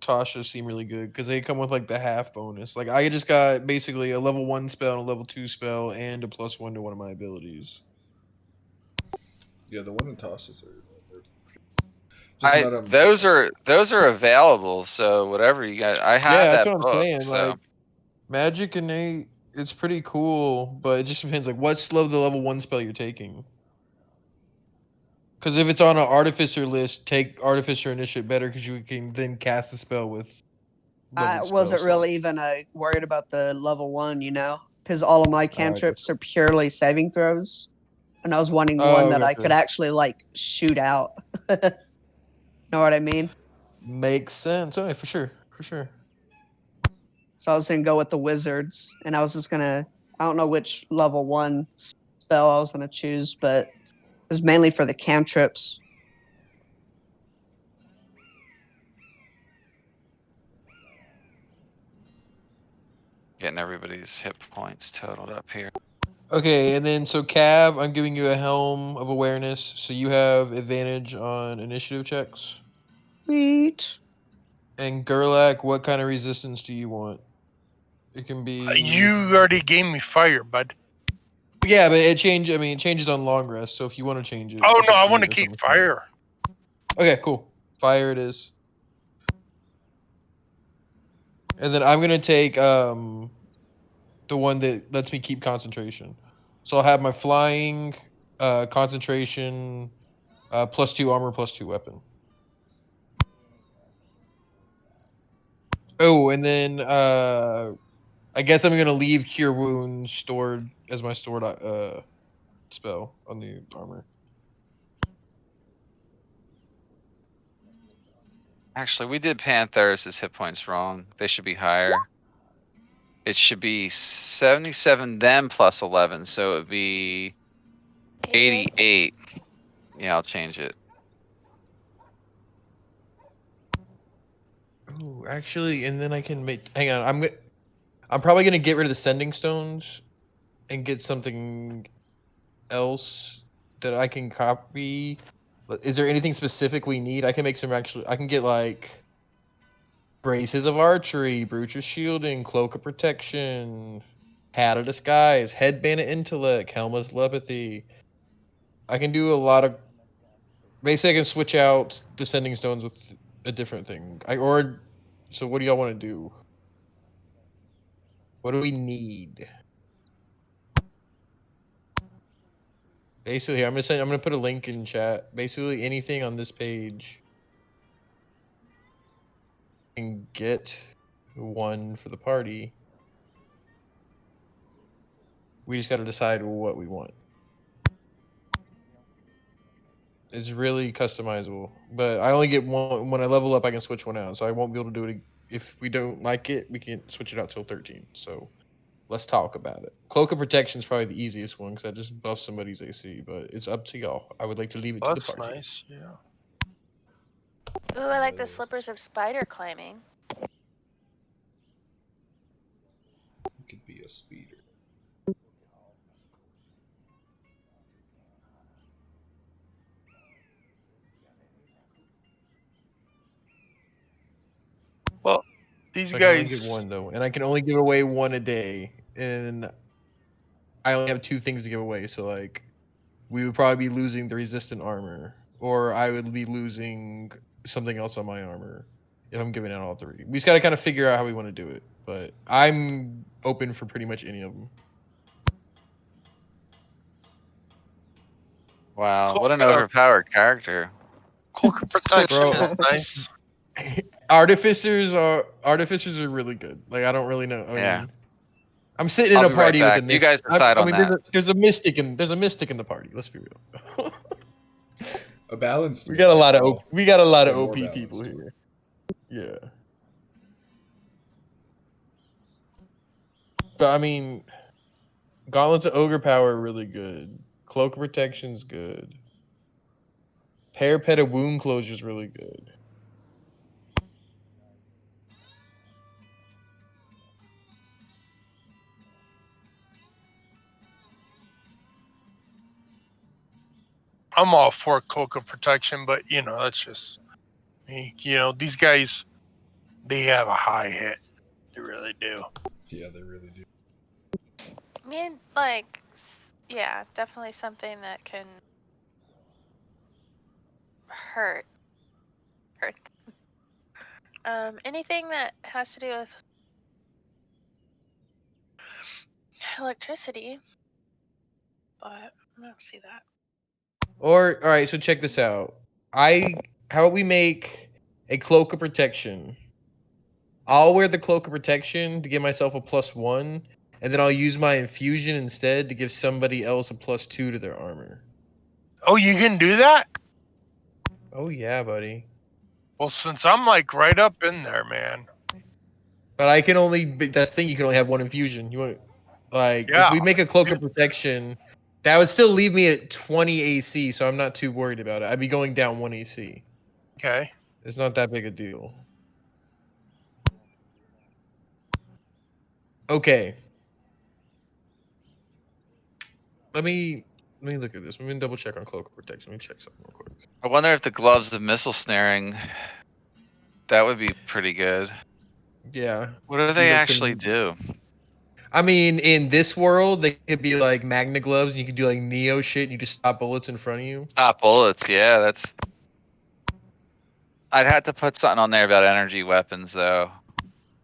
Tasha seem really good because they come with like the half bonus. Like I just got basically a level 1 spell, and a level 2 spell, and a +1 to one of my abilities. Yeah, the one in tosses are. Just let 'em- those are available. So whatever you got, I have Yeah, that's that what I'm book. saying. So Like Magic Innate, it's pretty cool, but it just depends like what's the level 1 spell you're taking. Because if it's on an Artificer list, take Artificer Initiate better because you can then cast the spell with. I leveled wasn't spell really even worried about the level 1, because all of my cantrips are purely saving throws, and I was wanting one that I gotcha. could actually like shoot out. Know what I mean? Makes sense. Oh, yeah, for sure. For sure. So I was gonna go with the wizards, and I was just gonna. I don't know which level 1 spell I was gonna choose, but it was mainly for the cantrips. getting everybody's hit points totaled up here. Okay, and then so Cav, I'm giving you a Helm of Awareness, so you have advantage on initiative checks. Sweet. And Gerlach, what kind of resistance do you want? It can be. You already gave me fire, bud. Yeah, but it changes on long rest. So if you want to change it. Oh it's no, up I to want you. to That's keep up to you. fire. Okay, cool. Fire it is. And then I'm gonna take the one that lets me keep concentration. So I'll have my flying, concentration, +2 armor, +2 weapon. Oh, and then I guess I'm gonna leave Cure Wounds stored as my stored spell on the armor. Actually, we did Pantheris' hit points wrong. They should be higher. It should be 77 then plus 11, so it would be 88. Yeah, I'll change it. Oh, actually, and then I can make. Hang on, I'm probably gonna get rid of the sending stones and get something else that I can copy. Is there anything specific we need? I can make some actually. I can get like braces of archery, brooch of shielding, cloak of protection, hat of disguise, headband of intellect, helmet of telepathy. I can do a lot of. Basically, I can switch out the sending stones with a different thing. So what do y'all want to do? What do we need? Basically, I'm gonna put a link in chat. Basically, anything on this page can get one for the party. We just got to decide what we want. It's really customizable, but I only get one when I level up. I can switch one out, so I won't be able to do it if we don't like it. We can't switch it out till 13. So let's talk about it. Cloak of Protection is probably the easiest one because I just buff somebody's AC, but it's up to y'all. I would like to leave it to the That's party. nice. Yeah. Ooh, I like the It is. slippers of spider climbing. It could be a speeder. Well, these So I can only guys. get one though, and I can only give away one a day, and I only have 2 things to give away. So like, we would probably be losing the resistant armor, or I would be losing something else on my armor if I'm giving out all 3. We just got to kind of figure out how we want to do it, but I'm open for pretty much any of them. Wow, what an Cloak of- overpowered character. Cloak of protection Bro. is nice. Artificers are really good. Like I don't really know. I Yeah. mean, I'm sitting in I'll a be right party with a back. You mystic. guys decide I on mean, that. there's a mystic in the party. Let's be real. A balanced. we got a lot of mystic, we got a lot of the more OP people balanced one. here. Yeah. But I mean, Gauntlets of Ogre Power are really good. Cloak of Protection's good. Parapet of Wound Closure's really good. I'm all for cloak of protection, but that's just me. These guys, they have a high hit. They really do. Yeah, they really do. I mean, like, yeah, definitely something that can hurt. Anything that has to do with electricity, but I don't see that. Or all right, so check this out. How about we make a Cloak of Protection? I'll wear the Cloak of Protection to give myself a +1, and then I'll use my infusion instead to give somebody else a +2 to their armor. Oh, you can do that? Oh yeah, buddy. Well, since I'm like right up in there, man. But I can only that's the thing, you can only have one infusion. You want if Yeah. we make a Cloak of Protection, that would still leave me at 20 AC, so I'm not too worried about it. I'd be going down 1 AC. Okay. It's not that big a deal. Okay. Let me look at this. Let me double check on Cloak of Protection. Let me check something real quick. I wonder if the gloves of missile snaring, that would be pretty good. Yeah. What do they actually do? I mean, in this world, they could be like Magna gloves, and you could do like Neo shit, and you just stop bullets in front of you. Stop bullets, yeah, that's. I'd have to put something on there about energy weapons, though.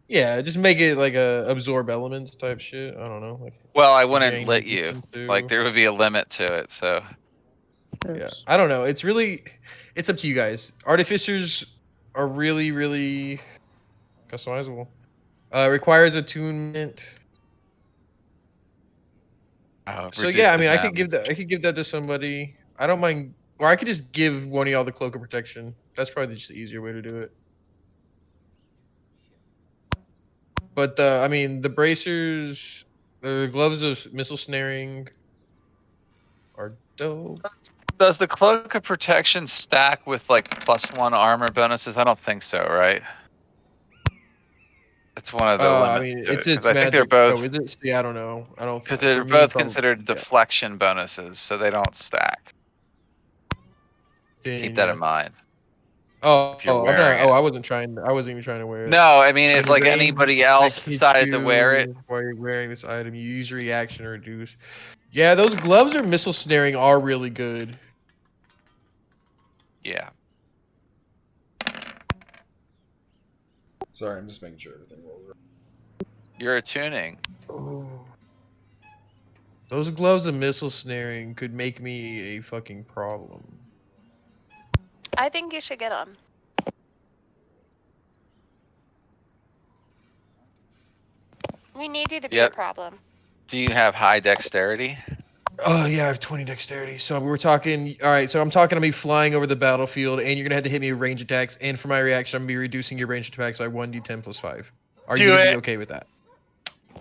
Yeah, just make it like a absorb elements type shit. I don't know. Like Well, I wouldn't drain let you. resistance too. Like, there would be a limit to it, so. Yeah, I don't know. It's up to you guys. Artificers are really, really customizable. Requires attunement. So yeah, I Reduces mean, I damage. could give that to somebody. I don't mind, or I could just give one of y'all the cloak of protection. That's probably just the easier way to do it. But I mean, the bracers, the gloves of missile snaring are dope. Does the cloak of protection stack with like +1 armor bonuses? I don't think so, right? It's one of the I limits mean, to it it's because I think they're magic. Oh, both is it? See, I don't know. I don't. because For they're me, both probably. considered Yeah. deflection bonuses, so they don't stack. Keep Then, that yeah. in mind Oh, if you're I'm wearing not. Oh, it. I wasn't trying. I wasn't even trying to wear it. No, I mean if When a like range anybody attack else hits decided to wear it, you while you're wearing this item, you use your reaction to reduce. Yeah, those gloves or missile snaring are really good. yeah. Sorry, I'm just making sure everything rolls right. You're attuning. Oh. Those gloves and missile snaring could make me a fucking problem. I think you should get them. We need you to be a Yep. problem. Do you have high dexterity? Oh yeah, I have 20 dexterity. So we're talking. All right, so I'm talking to me flying over the battlefield, and you're gonna have to hit me with range attacks. And for my reaction, I'm gonna be reducing your range attacks by 1d10 plus 5. Are you Do gonna be it. okay with that?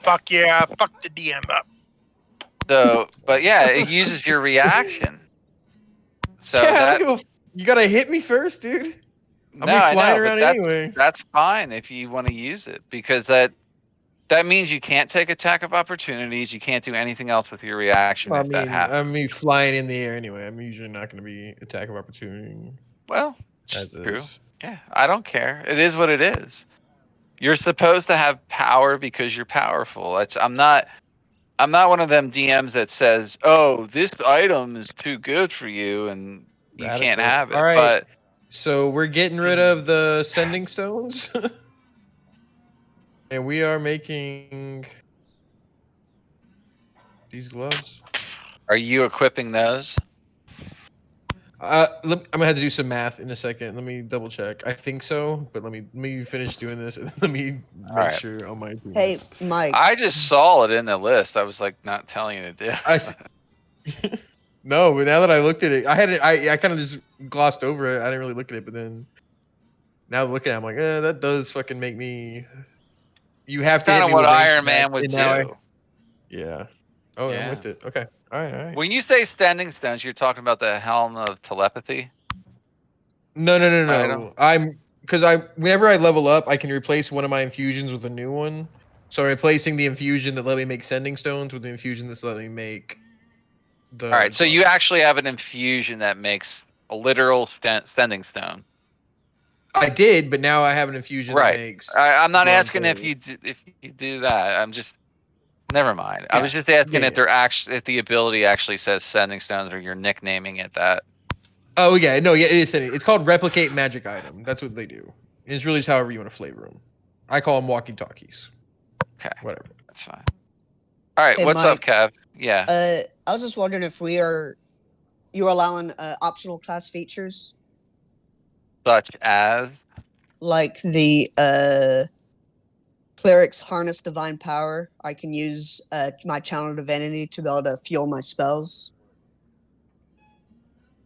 Fuck yeah. Fuck the DM up. So, but yeah, it uses your reaction. So yeah, I that don't give a. You gotta hit me first, dude. I'm no, gonna be I flying know, but around anyway. that's fine if you want to use it because that means you can't take attack of opportunities. You can't do anything else with your reaction I if that mean, happens. I'm me flying in the air anyway. I'm usually not gonna be attack of opportunity Well, as it's true. is. Yeah, I don't care. It is what it is. You're supposed to have power because you're powerful. I'm not one of them DMs that says, "Oh, this item is too good for you and you can't Radical. have All it." right. But So we're getting rid of the sending stones, and we are making these gloves. are you equipping those? I'm gonna have to do some math in a second. Let me double check. I think so, but let me finish doing this and let me All make right. sure on my team. Hey, Mike. I just saw it in the list. I was like not telling you to do. I s- no, but now that I looked at it, I kind of just glossed over it. I didn't really look at it, but then now looking at it, I'm like, that does fucking make me. You have to hit Kind of me what with range Iron attacks, Man would and now do. yeah. Oh, I'm Yeah. with it. Okay. All right. All right. When you say standing stones, you're talking about the helm of telepathy No, no, no, item. no. Whenever I level up, I can replace one of my infusions with a new one. So I'm replacing the infusion that let me make sending stones with the infusion that's letting me make the All right, so you gloves. actually have an infusion that makes a literal sending stone. I did, but now I have an infusion that Right. makes I'm not gloves. asking if you do that. I'm just never mind. I Yeah, was just asking yeah, if yeah. they're actually if the ability actually says sending stones or you're nicknaming it that. Oh yeah, no, yeah, it is sending. It's called replicate magic item. That's what they do. It's really just however you want to flavor them. I call them walkie talkies. Okay, Whatever. that's fine. All right, Hey, what's up, Mike. Kev? Yeah. I was just wondering if you're allowing optional class features Such as like the cleric's harness divine power. I can use my channel divinity to be able to fuel my spells.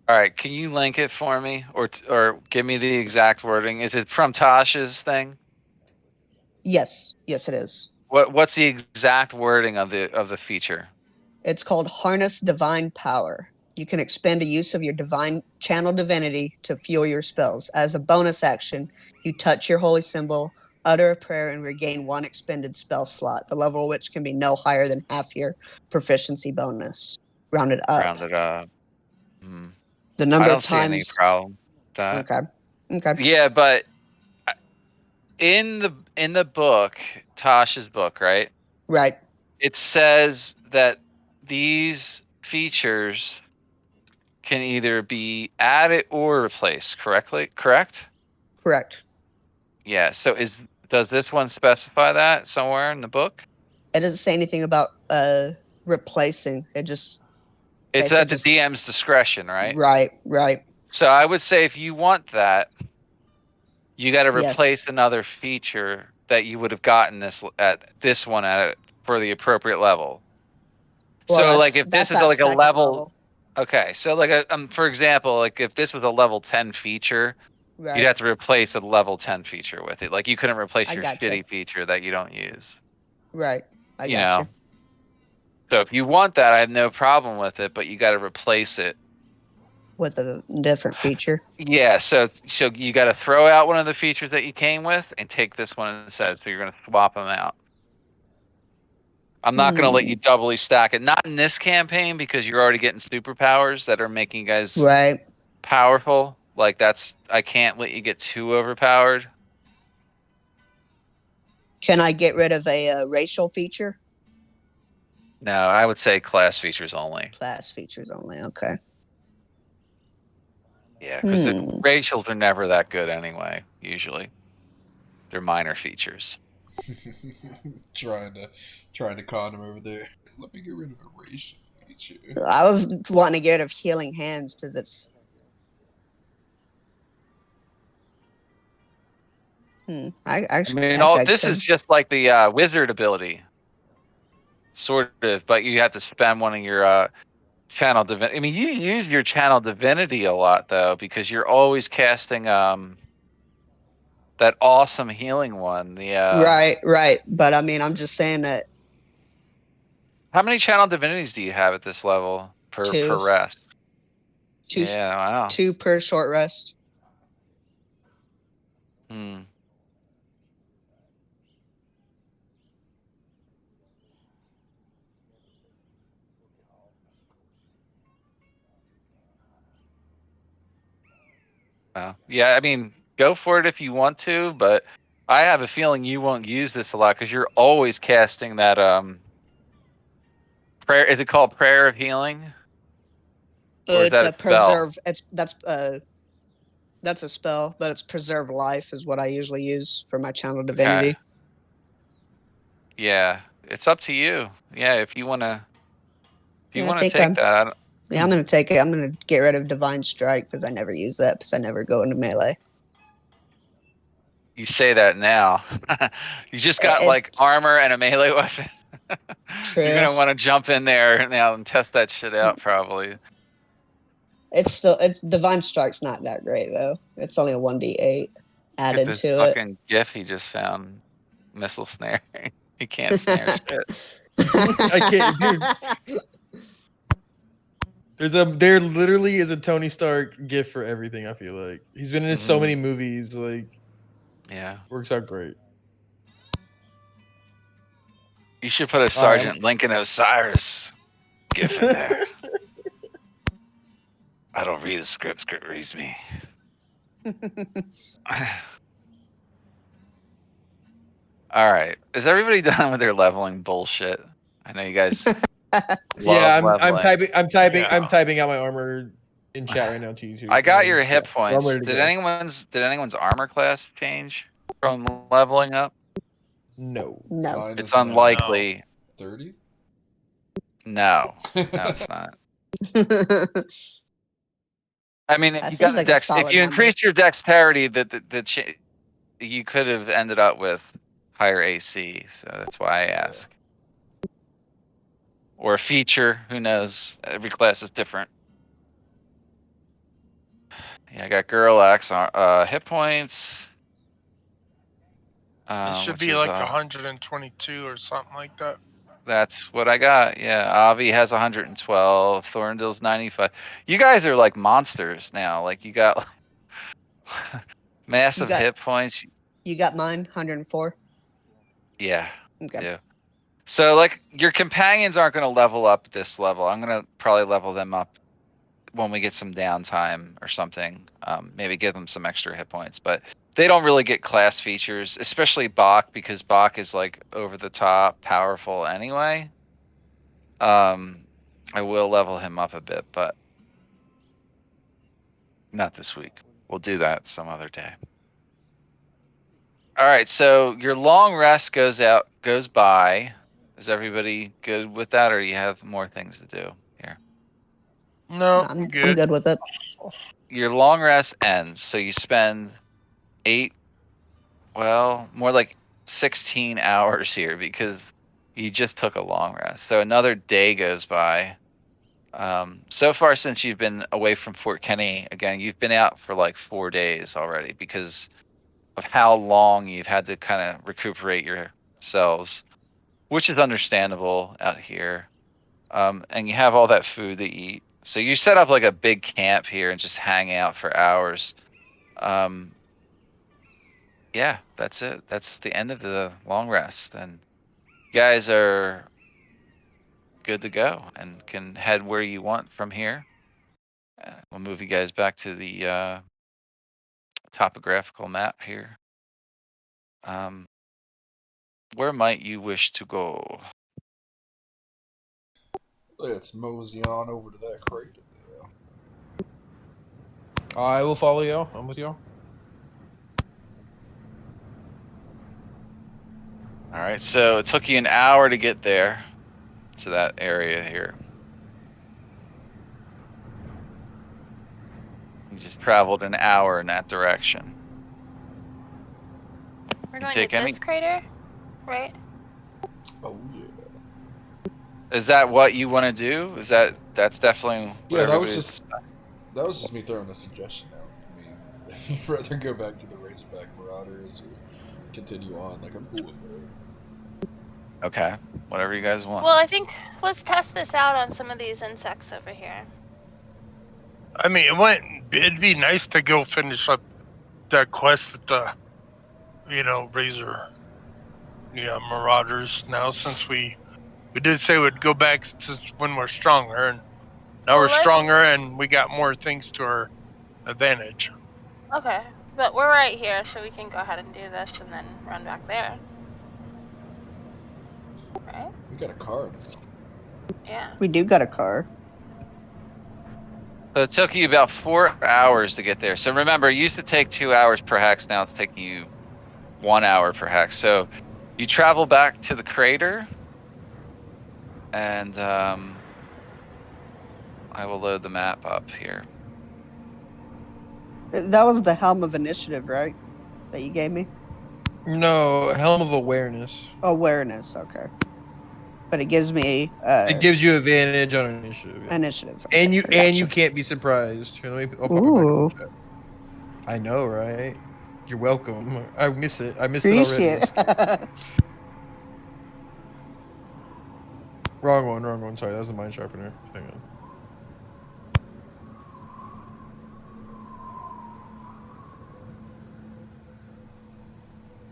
all right, can you link it for me or give me the exact wording? Is it from Tasha's thing? Yes, yes, it is. What's the exact wording of the feature? It's called harness divine power. You can expend a use of your divine channel divinity to fuel your spells. As a bonus action, you touch your holy symbol, utter a prayer, and regain one expended spell slot, the level of which can be no higher than half your proficiency bonus, rounded up. Rounded up. Hmm. The I number don't of see any times. problem with that. Okay. Okay. Yeah, but in the book, Tasha's book, right? Right. It says that these features can either be added or replaced, correct? Correct. Yeah, so does this one specify that somewhere in the book? It doesn't say anything about replacing. It just It's so at the just DM's discretion, right? right. So I would say if you want that, you got to replace Yes. another feature that you would have gotten this one for the appropriate level. Well, So like if this that's is at like a second level, level. okay, so like for example, like if this was a level 10 feature, you'd Right. have to replace a level 10 feature with it. Like you couldn't replace I your gotcha. shitty feature that you don't use. Right. I You gotcha. know. So if you want that, I have no problem with it, but you got to replace it. With a different feature. Yeah, so you got to throw out one of the features that you came with and take this one instead. So you're going to swap them out. I'm not going to let you doubly stack it. Not in this campaign because you're already getting superpowers that are making you guys Right. powerful. Like I can't let you get too overpowered. Can I get rid of a racial feature? No, I would say class features only. Class features only. Okay. Yeah, because racials are never that good anyway. Usually, they're minor features. trying to con him over there. Let me get rid of a racial feature. I was wanting to get rid of healing hands because it's. I actually, mean, actually, I this could. is just like the wizard ability, sort of, but you have to spend one of your channel divinity. I mean, you use your channel divinity a lot though, because you're always casting that awesome healing one. Right. But I mean, I'm just saying that How many channel divinities do you have at this level per two, rest? two, Yeah, wow. two per short rest. Hmm. Yeah, I mean, go for it if you want to, but I have a feeling you won't use this a lot because you're always casting that prayer. Is it called prayer of healing, or is It's that a a spell? preserve. That's a spell, but it's preserve life is what I usually use for my channel Okay. divinity. Yeah, it's up to you. Yeah, if you wanna Yeah, I think take that. Yeah, I'm gonna take it. I'm gonna get rid of divine strike because I never use that because I never go into melee. You say that now. You just got like It's armor and a melee weapon. You're true. gonna want to jump in there now and test that shit out, probably. It's divine strike's not that great though. It's only a 1d8 Look at added this to it. fucking gif he just found. Missile snare. He can't snare shit. I can't, dude. There literally is a Tony Stark gift for everything. I feel like he's been in so many movies. Like, Yeah. works out great. You should put a All right, Sergeant Lincoln Osiris gif in there. I don't read the script. Script reads me. All right. Is everybody done with their leveling bullshit? I know you guys yeah, love leveling. I'm typing out my armor in chat right now to you too. I got your Yeah, hit so I'm points. ready to go. Did anyone's armor class change from leveling up? No. No. Mine It's is now unlikely. 30. No, it's not. I mean, if That you seems got a like a dex, if solid you number. increase your dexterity, you could have ended up with higher AC. So that's why I ask. Or a feature, who knows? Every class is different. Yeah, I got Girlax hit points. It should Which be is like 122 or something like that. that's what I got. Yeah, Avi has 112. Thorndale's 95. You guys are like monsters now. Like you got You massive got hit points. you got mine 104. Yeah, Okay. yeah. So like your companions aren't going to level up at this level. I'm going to probably level them up when we get some downtime or something. Maybe give them some extra hit points, but they don't really get class features, especially Bach, because Bach is like over the top powerful anyway. I will level him up a bit, but not this week. We'll do that some other day. All right, so your long rest goes by. Is everybody good with that, or do you have more things to do here? No, I'm good. good with it. Your long rest ends, so you spend 8, well, more like 16 hours here because you just took a long rest. So another day goes by. So far since you've been away from Fort Kenny, again, you've been out for like 4 days already because of how long you've had to kind of recuperate yourselves, which is understandable out here. And you have all that food to eat. So you set up like a big camp here and just hang out for hours. Um, yeah, that's it. That's the end of the long rest. And you guys are good to go and can head where you want from here. We'll move you guys back to the topographical map here. Where might you wish to go? Let's mosey on over to that crater there. I will follow y'all. I'm with y'all. All right, so it took you an hour to get there to that area here. You just traveled an hour in that direction. We're You going take to any? this crater, right? Oh yeah. Is that what you want to do? That's definitely what Yeah, that was everybody's. just me throwing a suggestion out. I mean, if you'd rather go back to the Razorback Marauders or continue on, like I'm cool with whatever. Okay, whatever you guys want. Well, I think let's test this out on some of these insects over here. I mean, it'd be nice to go finish up that quest with the, Razor, Marauders now, since we did say we'd go back since when we're stronger, and now Well, we're let's. stronger and we got more things to our advantage. Okay, but we're right here, so we can go ahead and do this and then run back there. Right? We got a car now. Yeah. We do got a car. So it took you about 4 hours to get there. So remember, it used to take 2 hours per hex. Now it's taking you 1 hour per hex. So you travel back to the crater, and I will load the map up here. That was the Helm of Initiative, right? That you gave me? No, Helm of Awareness. Awareness, okay. But it gives me It gives you advantage on initiative. Yeah. initiative. And you Gotcha. can't be surprised. Here, I'll pop it back in Ooh, the chat. I know, right? You're welcome. I miss it. I miss it already. appreciate it. Wrong one. Sorry, that was the mind sharpener. Hang on.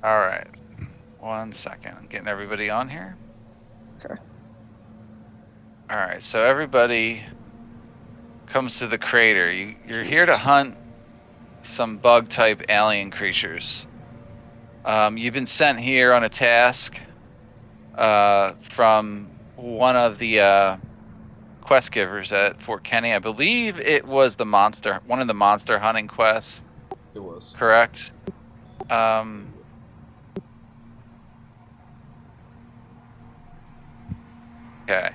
All right, 1 second. I'm getting everybody on here. Okay. All right, so everybody comes to the crater. You're here to hunt some bug type alien creatures. You've been sent here on a task from one of the quest givers at Fort Kenny. I believe it was one of the monster hunting quests. It was. Correct. Okay.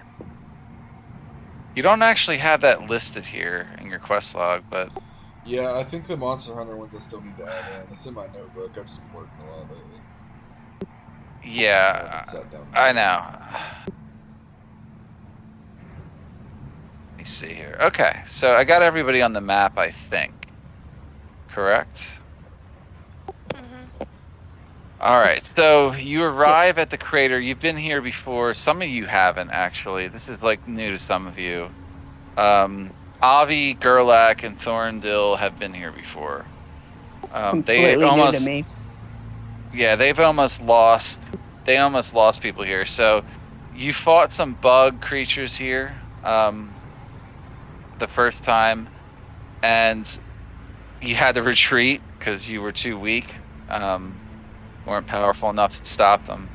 You don't actually have that listed here in your quest log, but Yeah, I think the Monster Hunter ones I still need to add in. It's in my notebook. I've just been working a lot lately. I yeah, haven't sat down. I know. Let me see here. Okay, so I got everybody on the map, I think. Correct? Mm-hmm. All right, so you arrive at the crater. You've been here before. Some of you haven't, actually. This is like new to some of you. Avi, Gerlach, and Thorndil have been here before. Completely new to me. Yeah, they almost lost people here. So you fought some bug creatures here the first time, and you had to retreat because you were too weak. Weren't powerful enough to stop them.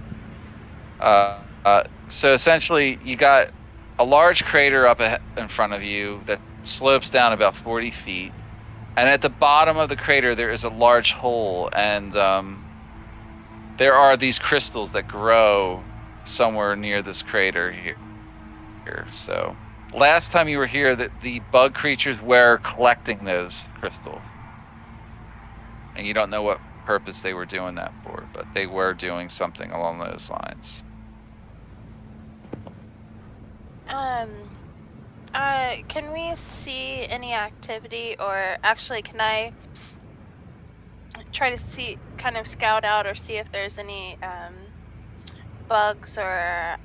So essentially, you got a large crater up in front of you that slopes down about 40 feet. And at the bottom of the crater, there is a large hole, and there are these crystals that grow somewhere near this crater here. So last time you were here, that the bug creatures were collecting those crystals, and you don't know what purpose they were doing that for, but they were doing something along those lines. Can we see any activity, or actually, can I try to see, kind of scout out or see if there's any bugs or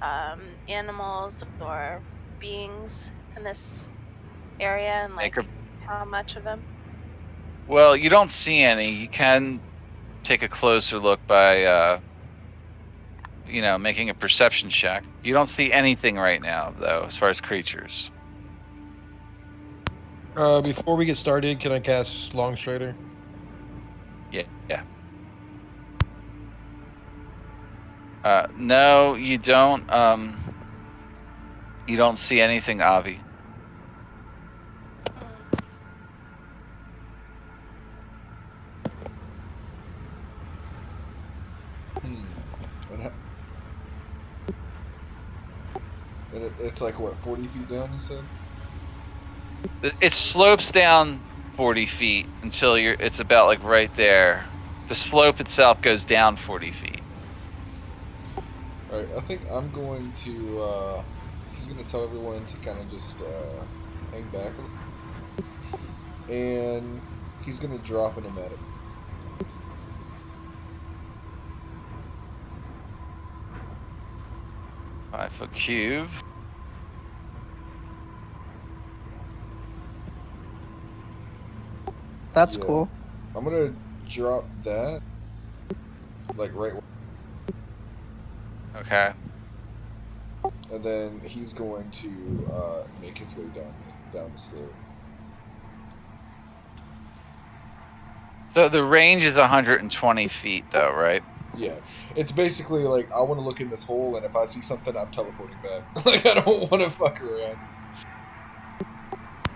animals or beings in this area, and like how much of them? Well, you don't see any. You can take a closer look by, making a perception check. You don't see anything right now, though, as far as creatures. Before we get started, can I cast Long Strider? Yeah. No, you don't. You don't see anything, Avi. And it's like what, 40 feet down? You said. It slopes down 40 feet until it's about like right there. The slope itself goes down 40 feet. All right, I think I'm going to. He's going to tell everyone to kind of just hang back, and he's going to drop an emetic. Five foot cube. That's Yeah. cool. I'm gonna drop that, like right, Okay. and then he's going to make his way down the slope. So the range is 120 feet, though, right? Yeah, it's basically like I want to look in this hole, and if I see something, I'm teleporting back. Like I don't want to fuck around.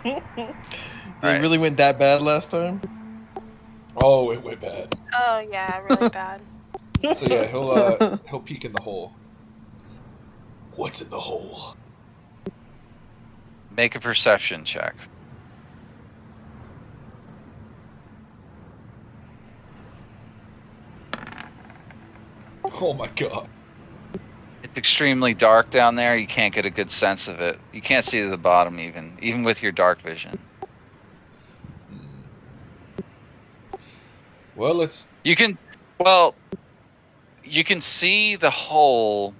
It really went that bad last time? Oh, it went bad. Oh yeah, really bad. So yeah, he'll peek in the hole. What's in the hole? Make a perception check. Oh my god. It's extremely dark down there. You can't get a good sense of it. You can't see to the bottom even with your dark vision. Well, you can see the hole.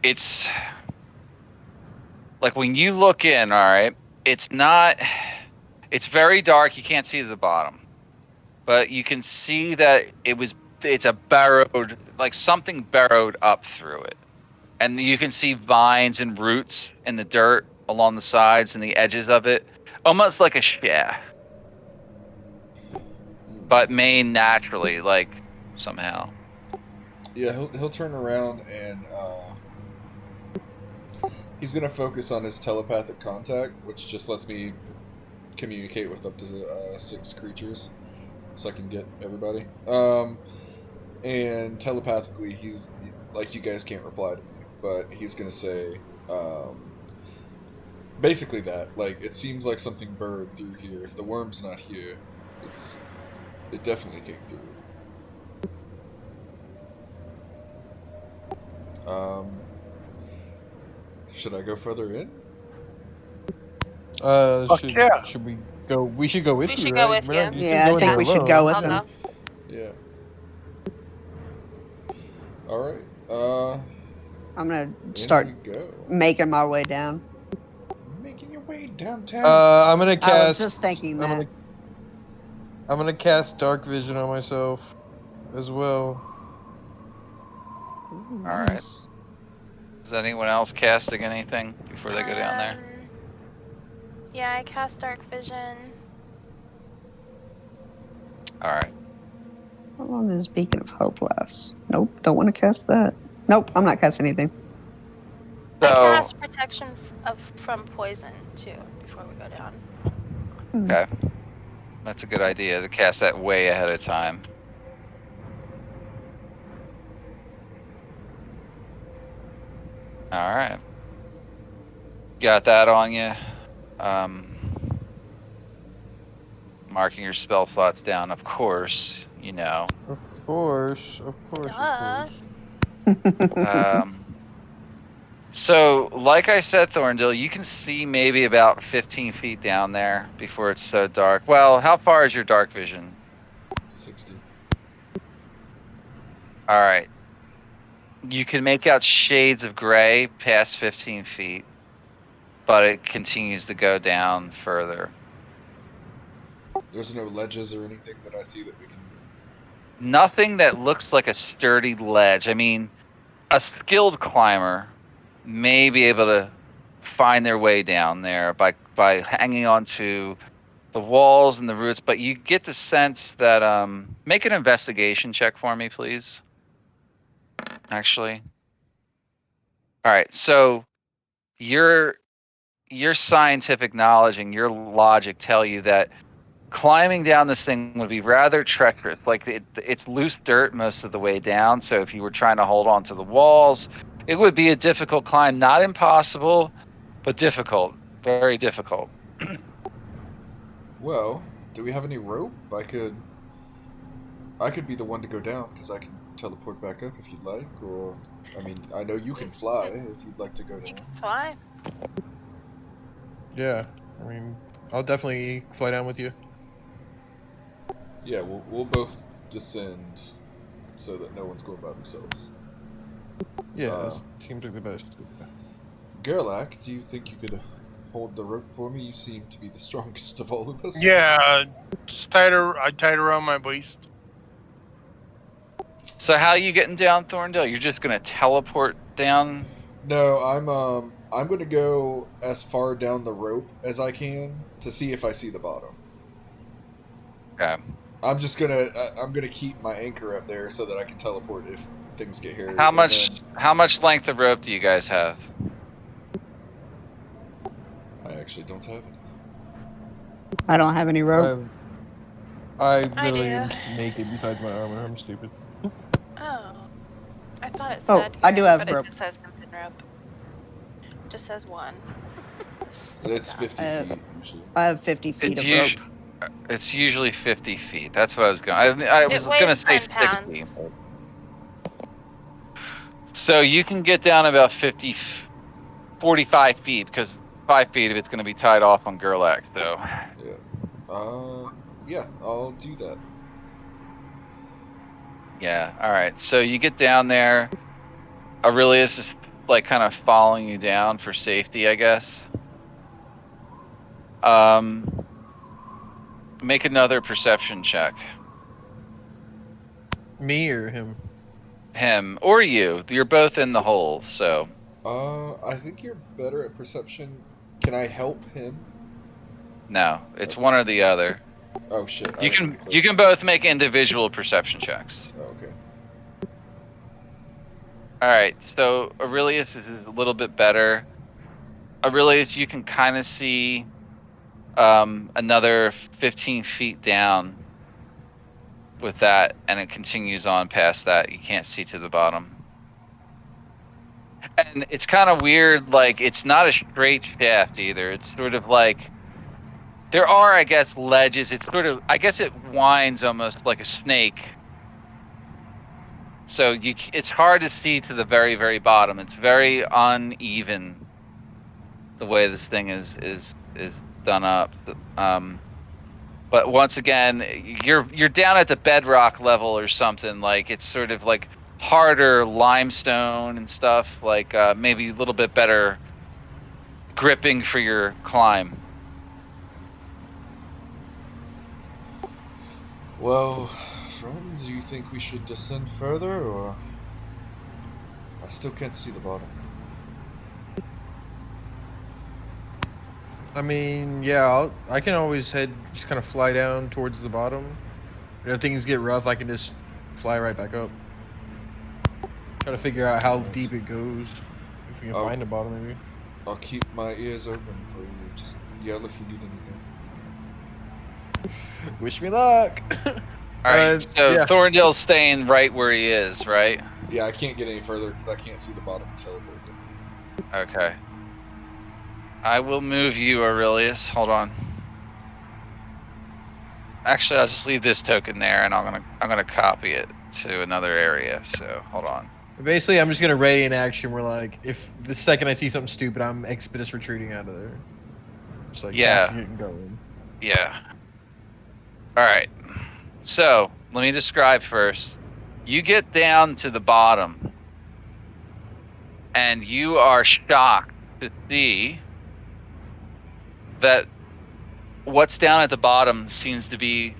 It's like when you look in, all right, it's very dark. You can't see to the bottom, but you can see that it's a burrowed, like something burrowed up through it. And you can see vines and roots in the dirt along the sides and the edges of it, almost like a shaft, but made naturally, like somehow. Yeah, he'll turn around and he's gonna focus on his telepathic contact, which just lets me communicate with up to 6 creatures, so I can get everybody. And telepathically, he's like, you guys can't reply to me, but he's gonna say, basically that, like, it seems like something burrowed through here. If the worm's not here, it definitely came through. Should I go further in? Should we go? We should go with We you, should right? go with We're you. not- Yeah, shouldn't I think in we there should go alone. with I'll him. go. Yeah. Alright, I'm gonna in start we go. making my way down. Making your way downtown. I'm gonna cast. I was just thinking that. I'm gonna cast Dark Vision on myself as well. Ooh, All right. nice. Is anyone else casting anything before they go down there? Yeah, I cast Dark Vision. All right. How long does Beacon of Hope last? Nope, don't want to cast that. Nope, I'm not casting anything. I So cast protection from poison too before we go down. okay, that's a good idea to cast that way ahead of time. All right. Got that on you. Marking your spell slots down, of course. You know. Of course, of course, Duh. of course. So, like I said, Thorndale, you can see maybe about 15 feet down there before it's so dark. Well, how far is your dark vision? 60. All right. You can make out shades of gray past 15 feet, but it continues to go down further. There's no ledges or anything that I see that we can. Nothing that looks like a sturdy ledge. I mean, a skilled climber may be able to find their way down there by hanging on to the walls and the roots, but you get the sense that make an investigation check for me, please. Actually. All right. So your scientific knowledge and your logic tell you that climbing down this thing would be rather treacherous. Like it's loose dirt most of the way down. So if you were trying to hold on to the walls, it would be a difficult climb. Not impossible, but difficult. Very difficult. Well, do we have any rope? I could be the one to go down because I can teleport back up if you'd like. Or, I mean, I know you can fly if you'd like to go You down. can fly. Yeah, I mean, I'll definitely fly down with you. Yeah, we'll both descend so that no one's going by themselves. Yeah, that seems like the best. Gerlach, do you think you could hold the rope for me? You seem to be the strongest of all of us. Yeah, just I tied her around my waist. So how are you getting down, Thorndale? You're just gonna teleport down? No, I'm gonna go as far down the rope as I can to see if I see the bottom. Okay. I'm gonna keep my anchor up there so that I can teleport if things get hairy. How and much then how much length of rope do you guys have? I actually don't have it. I don't have any rope. I I literally do. am just naked besides my armor. I'm stupid. Oh. I thought it Oh, said I do here, have but rope. it just says something rope. It just says one. It's 50 Uh, feet usually. I have 50 feet It's of rope. It's usually 50 feet. That's what I was going. I was It weighs gonna say 10 60. pounds. But... So you can get down about 45 feet because 5 feet of it's gonna be tied off on Gerlach. So Yeah, I'll do that. yeah. All right. So you get down there. Aurelius is like kind of following you down for safety, I guess. Make another perception check. Me or him? Him or you. You're both in the hole, so I think you're better at perception. Can I help him? no. It's one or the other. Oh shit! I You didn't can click. you can both make individual perception checks. Oh, okay. All right. So Aurelius is a little bit better. Aurelius, you can kind of see another 15 feet down with that, and it continues on past that. You can't see to the bottom. And it's kind of weird, like it's not a straight shaft either. It's sort of like there are, I guess, ledges. It's sort of, I guess, it winds almost like a snake. So it's hard to see to the very, very bottom. It's very uneven the way this thing is done up. But once again, you're down at the bedrock level or something. Like it's sort of like harder limestone and stuff. Like maybe a little bit better gripping for your climb. Well, friend, do you think we should descend further, or I still can't see the bottom? I mean, yeah, I can always just kind of fly down towards the bottom. And if things get rough, I can just fly right back up. Try to figure out how deep it goes. If we can Oh. find the bottom, maybe. I'll keep my ears open for you. Just yell if you need anything. Wish me luck. All right, so yeah. Thorndale's staying right where he is, right? Yeah, I can't get any further because I can't see the bottom teleport. Okay. I will move you, Aurelius. Hold on. Actually, I'll just leave this token there, and I'm gonna copy it to another area. So hold on. Basically, I'm just gonna radiant action. Where like, if the second I see something stupid, I'm expeditious retreating out of there. Just like casting Yeah, it and going. yeah. All right. So let me describe first. You get down to the bottom, and you are shocked to see that what's down at the bottom seems to be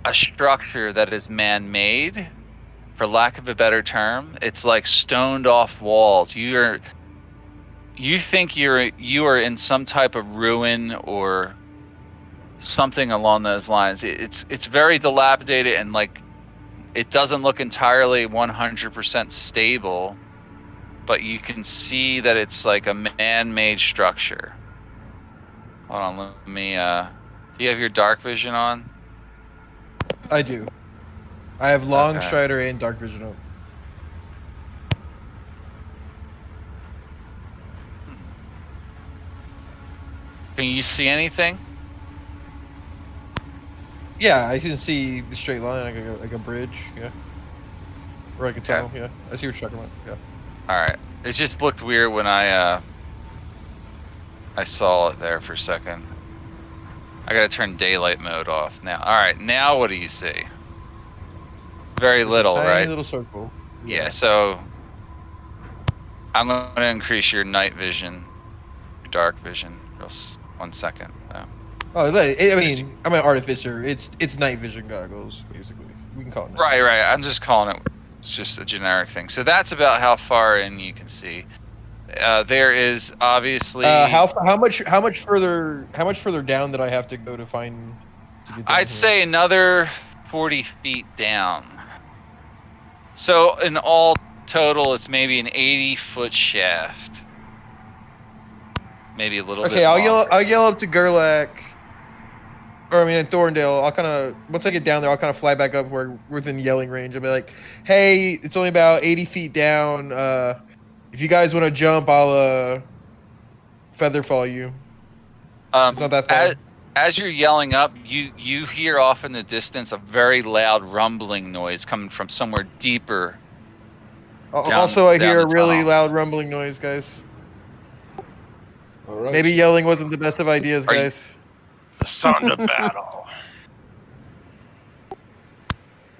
a structure that is man-made, for lack of a better term. It's like stoned off walls. You think you are in some type of ruin or something along those lines. It's very dilapidated, and like it doesn't look entirely 100% stable, but you can see that it's like a man-made structure. Hold on, let me do you have your dark vision on? I do. I have long Okay. strider and dark vision up. Can you see anything? Yeah, I can see the straight line, like a bridge. Yeah. Or like a tunnel. Yeah. I see what you're talking about. Yeah. All right. It just looked weird when I saw it there for a second. I gotta turn daylight mode off now. All right, now what do you see? Very There's little, a tiny right? little circle. Yeah. So I'm gonna increase your night vision, your dark vision. Just 1 second. Oh, I mean, I'm an artificer. It's night vision goggles, basically. We can call it night Right, vision. right. I'm just calling it. It's just a generic thing. So that's about how far in you can see. There is obviously. How much further down did I have to go to get down I'd here? say another 40 feet down. So in all total, it's maybe an 80-foot shaft. Maybe a little bit Okay, longer. I'll yell up to Gerlach, or I mean in Thorndale. I'll kind of once I get down there, I'll kind of fly back up where within yelling range. I'll be like, "Hey, it's only about 80 feet down. If you guys want to jump, I'll feather fall you. It's not that As, far." as you're yelling up, you hear off in the distance a very loud rumbling noise coming from somewhere deeper Also, I down hear the a really tunnel. loud rumbling noise, guys. All right. Maybe yelling wasn't the best of ideas, Are you, guys. The sound of battle.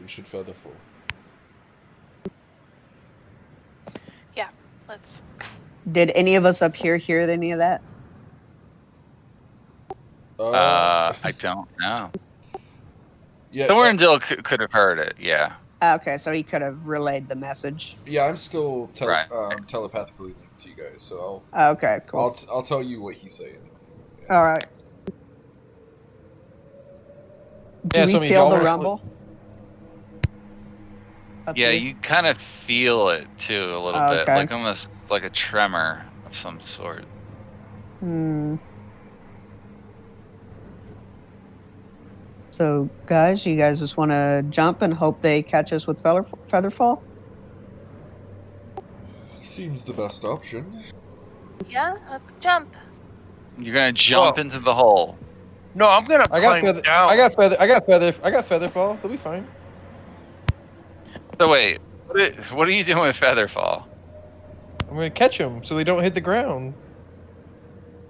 We should feather fall. Yeah, let's. Did any of us up here hear any of that? I don't know. Yeah. Thorndale could have heard it. Yeah. Okay, so he could have relayed the message. Yeah. I'm still Right. telepathically linked to you guys, so Okay, cool. I'll tell you what he's saying. Yeah. All right. Do Yeah, we so I mean, if feel y'all the wanna rumble? Up Yeah, here? you kind of feel it too a little bit, Okay. like almost like a tremor of some sort. Hmm. So, guys, you guys just want to jump and hope they catch us with featherfall? Seems the best option. Yeah, let's jump. You're gonna jump Well, into the hole. no, I'm gonna I got climb feather. down. I got feather fall. They'll be fine. So wait, what are you doing with Featherfall? I'm gonna catch them so they don't hit the ground.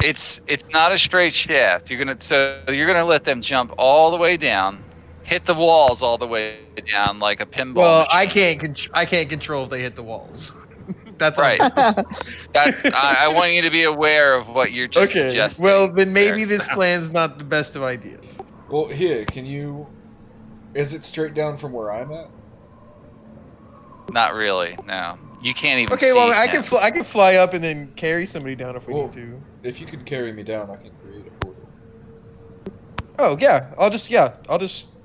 It's not a straight shaft. You're gonna let them jump all the way down, hit the walls all the way down like a pinball Well, machine. I can't control if they hit the walls. That's on Right. them. That's I want you to be aware of what you're just Okay. suggesting. Well, then there, maybe this so. plan's not the best of ideas. Well, here, can you? Is it straight down from where I'm at? Not really. No, you can't even Okay. see Well, him. I can fly up and then carry somebody down if we Well, need to. if you could carry me down, I can create a portal. Oh yeah. I'll just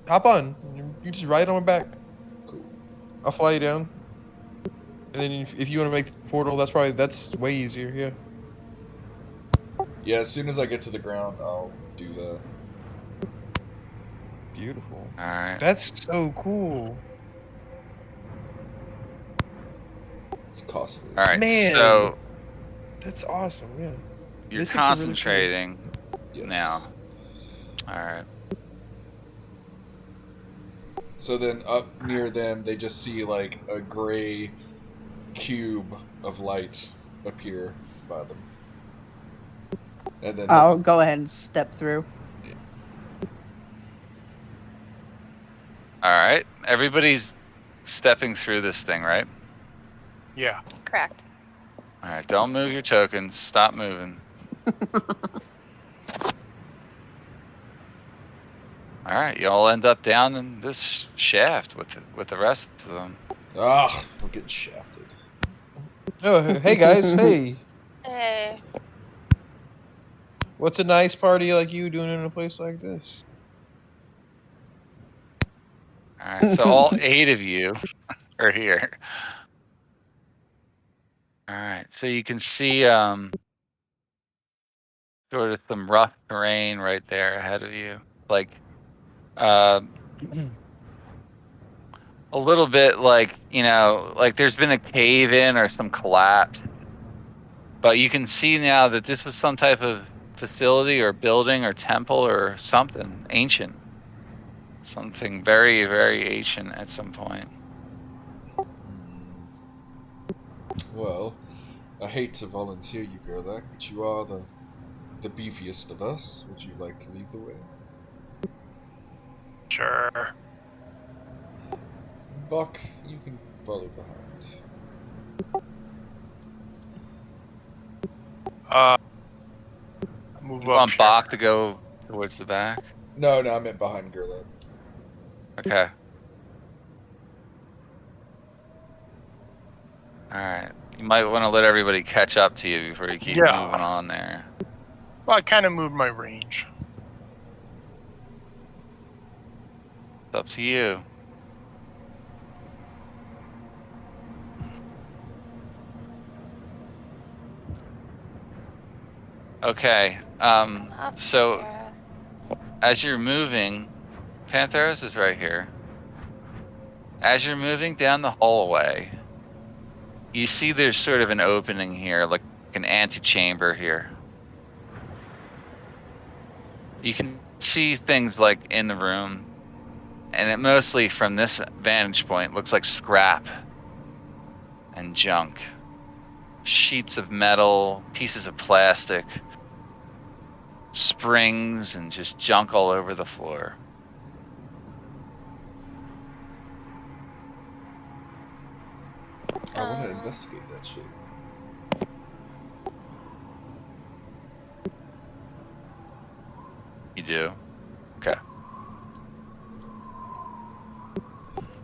hop on. You just ride on my back. Cool. I'll fly you down. And then if you want to make the portal, that's way easier. Yeah. Yeah, as soon as I get to the ground, I'll do that. Beautiful. All right. That's so cool. It's costly. All right. Man. So That's awesome. Yeah. You're Mystics are really cool. concentrating Yes. now. All right. So then up near them, they just see like a gray cube of light appear by them. And then I'll go ahead and step through. All right. Everybody's stepping through this thing, right? Yeah. Correct. All right. Don't move your tokens. Stop moving. All right. Y'all end up down in this shaft with the rest of them. we're getting shafted. Oh, hey guys, hey. Hey. What's a nice party like you doing in a place like this? All right. So all 8 of you are here. All right. So you can see sort of some rough terrain right there ahead of you. Like a little bit like, like there's been a cave in or some collapse. But you can see now that this was some type of facility or building or temple or something ancient. Something very, very ancient at some point. Well, I hate to volunteer you, Gerlach, but you are the beefiest of us. Would you like to lead the way? Sure. Buck, you can follow behind. Move You up want here. Bach to go towards the back? No, I meant behind Gerlach. Okay. All right. You might want to let everybody catch up to you before you keep moving on there. Well, I kind of moved my range. It's up to you. Okay. So Aetera. as you're moving, Pantheros is right here. As you're moving down the hallway, you see there's sort of an opening here, like an antechamber here. You can see things like in the room, and it mostly from this vantage point looks like scrap and junk. Sheets of metal, pieces of plastic, springs, and just junk all over the floor. I want to investigate that shit. You do? Okay.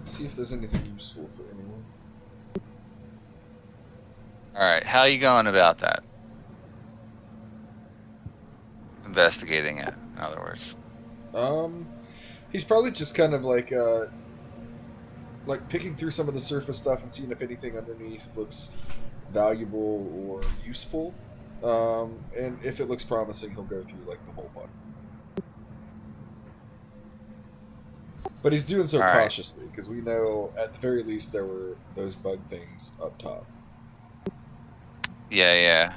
See if there's anything useful for anyone. All right. How are you going about that? Investigating it, in other words. He's probably just kind of like picking through some of the surface stuff and seeing if anything underneath looks valuable or useful. And if it looks promising, he'll go through like the whole bunch. But he's doing so cautiously because we know at the very least there were those bug things up top. Yeah.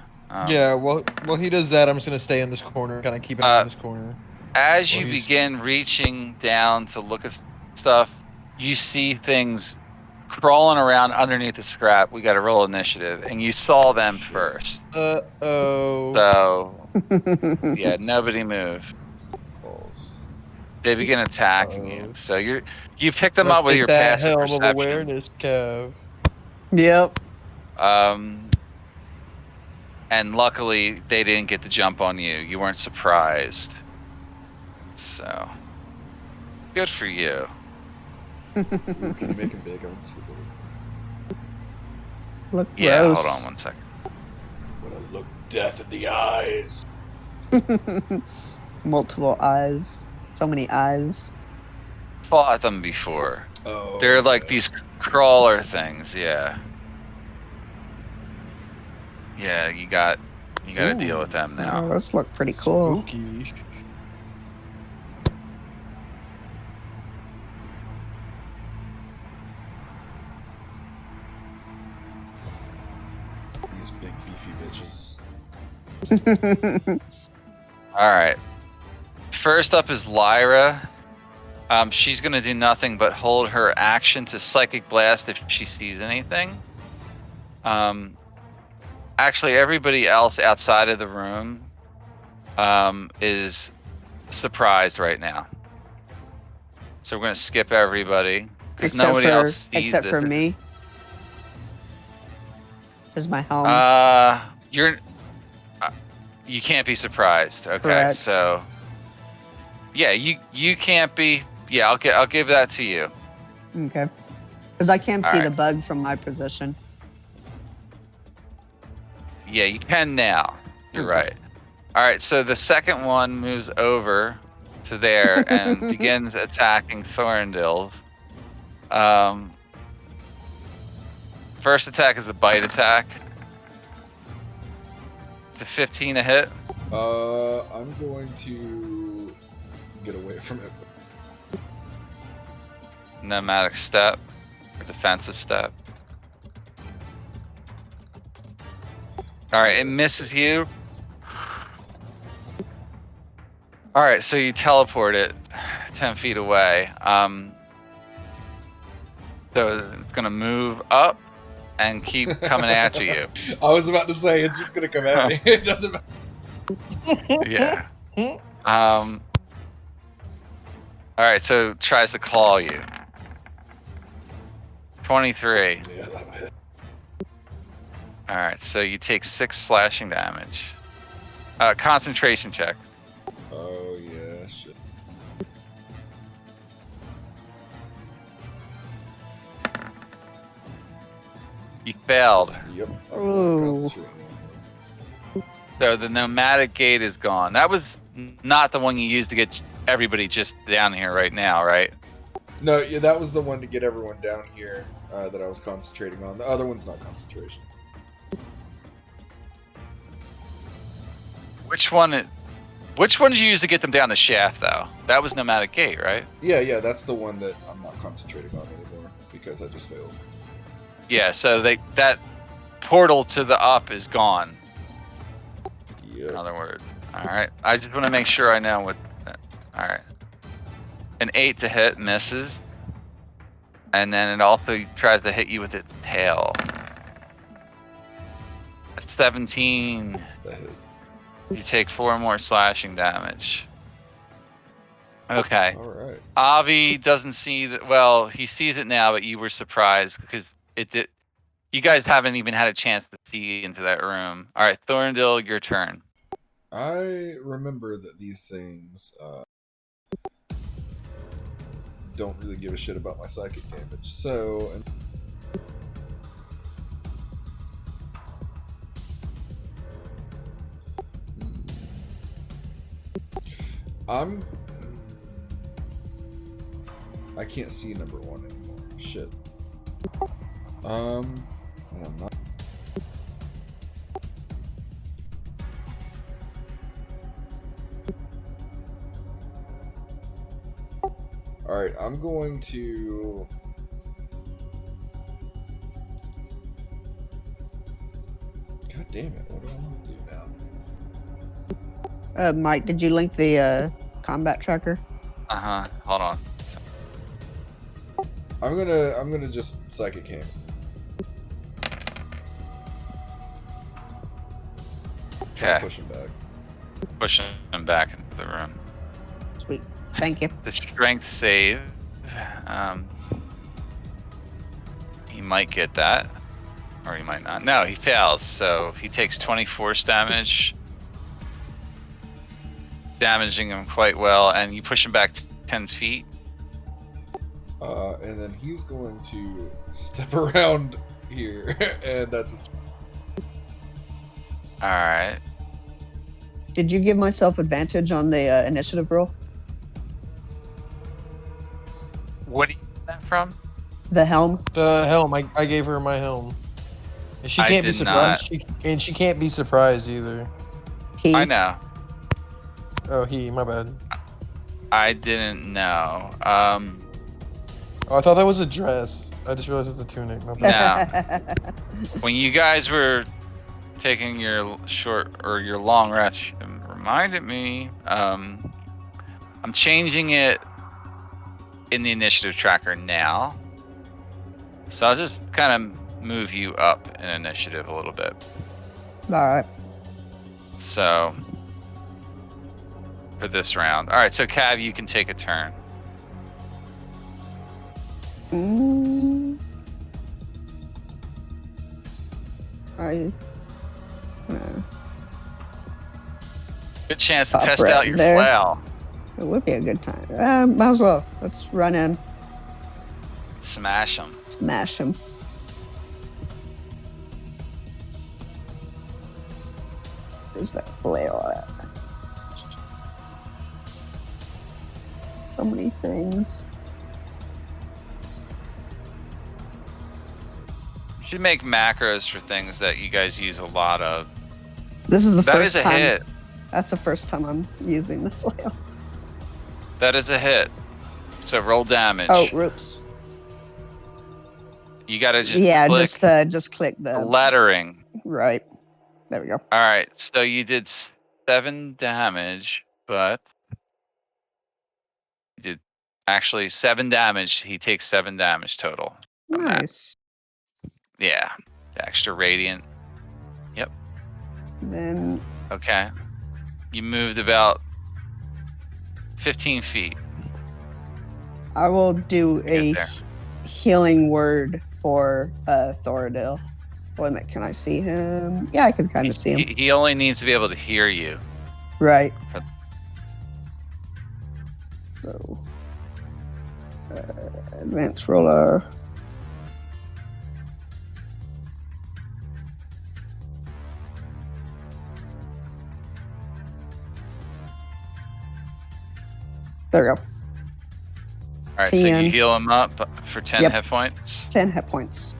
Yeah, well, he does that. I'm just gonna stay in this corner, kind of keep an eye on this corner. As you begin reaching down to look at stuff, you see things crawling around underneath the scrap. We got to roll initiative, and you saw them first. Uh-oh. So, yeah, nobody move. Balls. They begin attacking you. So you pick them Let's up with take your that passive helm perception. of awareness, Kev. Yep. And luckily, they didn't get the jump on you. You weren't surprised. So, good for you. Ooh, can you make him big? I want to see the Look Yeah, gross. hold on one second. I'm gonna look death in the eyes. Multiple eyes. So many eyes. Fought them before. Oh, They're like these crawler things, yeah. Yeah, you got to deal with them Oh, now. those look pretty cool. Spooky. These big beefy bitches. All right. First up is Lyra. She's gonna do nothing but hold her action to Psychic Blast if she sees anything. Actually, everybody else outside of the room is surprised right now. So we're gonna skip everybody because nobody else sees except it. for me. Is my helm you can't be surprised. Okay, correct? so yeah, you can't be. Yeah, I'll give that to you. Okay. Because I can't All see right. the bug from my position. Yeah, you can now. You're Okay. right. All right, so the second one moves over to there and begins attacking Thorndils. First attack is a bite attack. To 15 a hit. I'm going to get away from it. Nomadic step. Or defensive step. Alright, it misses you. Alright, so you teleport it 10 feet away. So it's gonna move up and keep coming after you. I was about to say it's just gonna come at me. It doesn't matter. Yeah. Alright, so it tries to claw you. 23. Yeah, that'll hit. Alright, so you take 6 slashing damage. Concentration check. Oh yeah, shit. You failed. Yep. Ooh. So the nomadic gate is gone. That was not the one you used to get everybody just down here right now, right? No, yeah, that was the one to get everyone down here that I was concentrating on. The other one's not concentration. Which one did you use to get them down the shaft, though? That was nomadic gate, right? Yeah, that's the one that I'm not concentrating on anymore because I just failed. Yeah, so that portal to the up is gone. In Yep. other words. Alright. I just want to make sure I know what... Alright. An 8 to hit misses. And then it also tries to hit you with its tail. A 17. That hit. You take 4 more slashing damage. Okay. Alright. Avi doesn't see that. Well, he sees it now, but you were surprised because it did. You guys haven't even had a chance to see into that room. All right, Thorndil, your turn. I remember that these things don't really give a shit about my psychic damage, so... I can't see number 1 anymore. Shit. And I'm not... Alright, I'm going to... God damn it, what do I want to do now? Mike, did you link the combat tracker? Hold on. I'm gonna just psychic him. Okay. Push him back. Pushing him back into the room. Sweet. Thank you. The strength save. He might get that, or he might not. No, he fails. So he takes 20 force damage, damaging him quite well, and you push him back 10 feet. And then he's going to step around here, and that's his... All right. Did you give myself advantage on the initiative roll? What do you get that from? The helm? The helm. I gave her my helm. And she I can't be did surprised. She can't be surprised either. He? I know. Oh, my bad. I didn't know. Oh, I thought that was a dress. I just realized it's a tunic. My bad. No. When you guys were taking your short or your long rest reminded me. I'm changing it in the initiative tracker now, so I'll just kind of move you up in initiative a little bit. All right. So for this round, all right. So Cav, you can take a turn. No. Good chance to Pop test right out your there. flail. It would be a good time. Might as well. Let's run in, Smash them. smash him. Where's that flail at? So many things. You should make macros for things that you guys use a lot of. This is the That first is a time. hit. That's the first time I'm using the flail. That is a hit. So roll damage. Oh, oops. You gotta just Yeah, click just click the the lettering. right. There we go. All right, so you did 7 damage, but you did actually 7 damage. He takes 7 damage total from that. Nice. Yeah, the extra radiant. Then Okay, you moved about 15 feet. I will do to get a there. healing word for Thoradil. Wait a minute, can I see him? Yeah, I can kind of see him. He only needs to be able to hear you. Right. So, advanced roller. There we go. All right, so you 10. heal him up for 10 Yep. hit points. 10 hit points.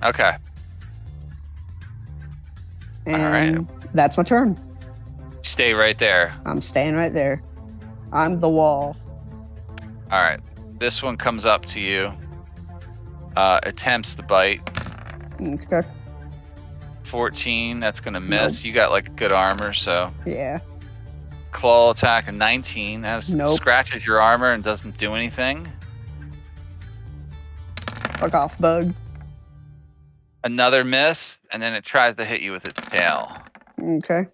Okay. And that's my turn. Stay right there. I'm staying right there. I'm the wall. All right. This one comes up to you. Attempts to bite. Okay. 14. That's gonna miss. Nope. You got like good armor, so Yeah. claw attack of 19. That Nope. scratches your armor and doesn't do anything. Fuck off, bug. Another miss, and then it tries to hit you with its tail, Okay.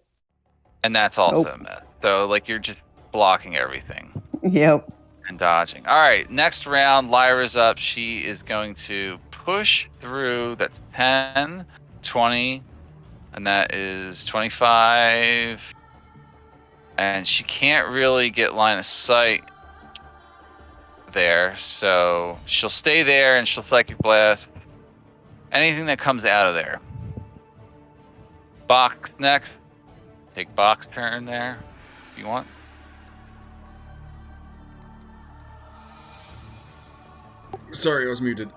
and that's also Nope. a miss. So like you're just blocking everything Yep. and dodging. All right, next round, Lyra's up. She is going to push through. That's 10, 20, and that is 25. And she can't really get line of sight there, so she'll stay there and she'll psychic blast anything that comes out of there. Box next. Take box turn there if you want. Sorry, I was muted.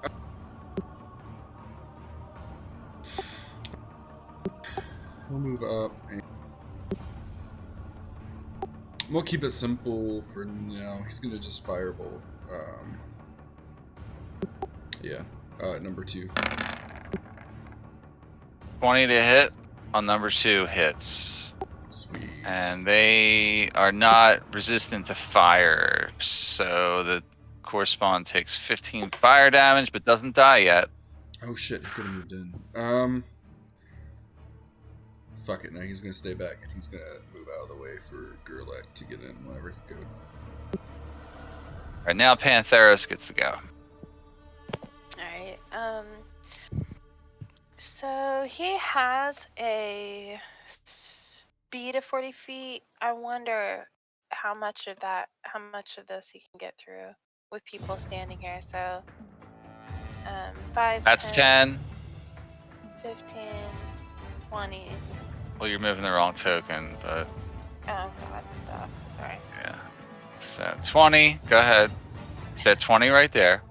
We'll move up. And we'll keep it simple for now. He's gonna just firebolt. Yeah. Number 2. 20 to hit on number 2 hits. Sweet. And they are not resistant to fire, so the correspond takes 15 fire damage but doesn't die yet. Oh shit, he could have moved in. Fuck it, now he's gonna stay back and he's gonna move out of the way for Gerlach to get in whenever he goes. Alright, now Pantheros gets to go. Alright, so he has a speed of 40 feet. I wonder how much of this he can get through with people standing here. So, 5, That's 10, 10. 15, 20. Well, you're moving the wrong token, but Oh god, stop. Sorry. yeah. So 20, go ahead. Set 20 right there.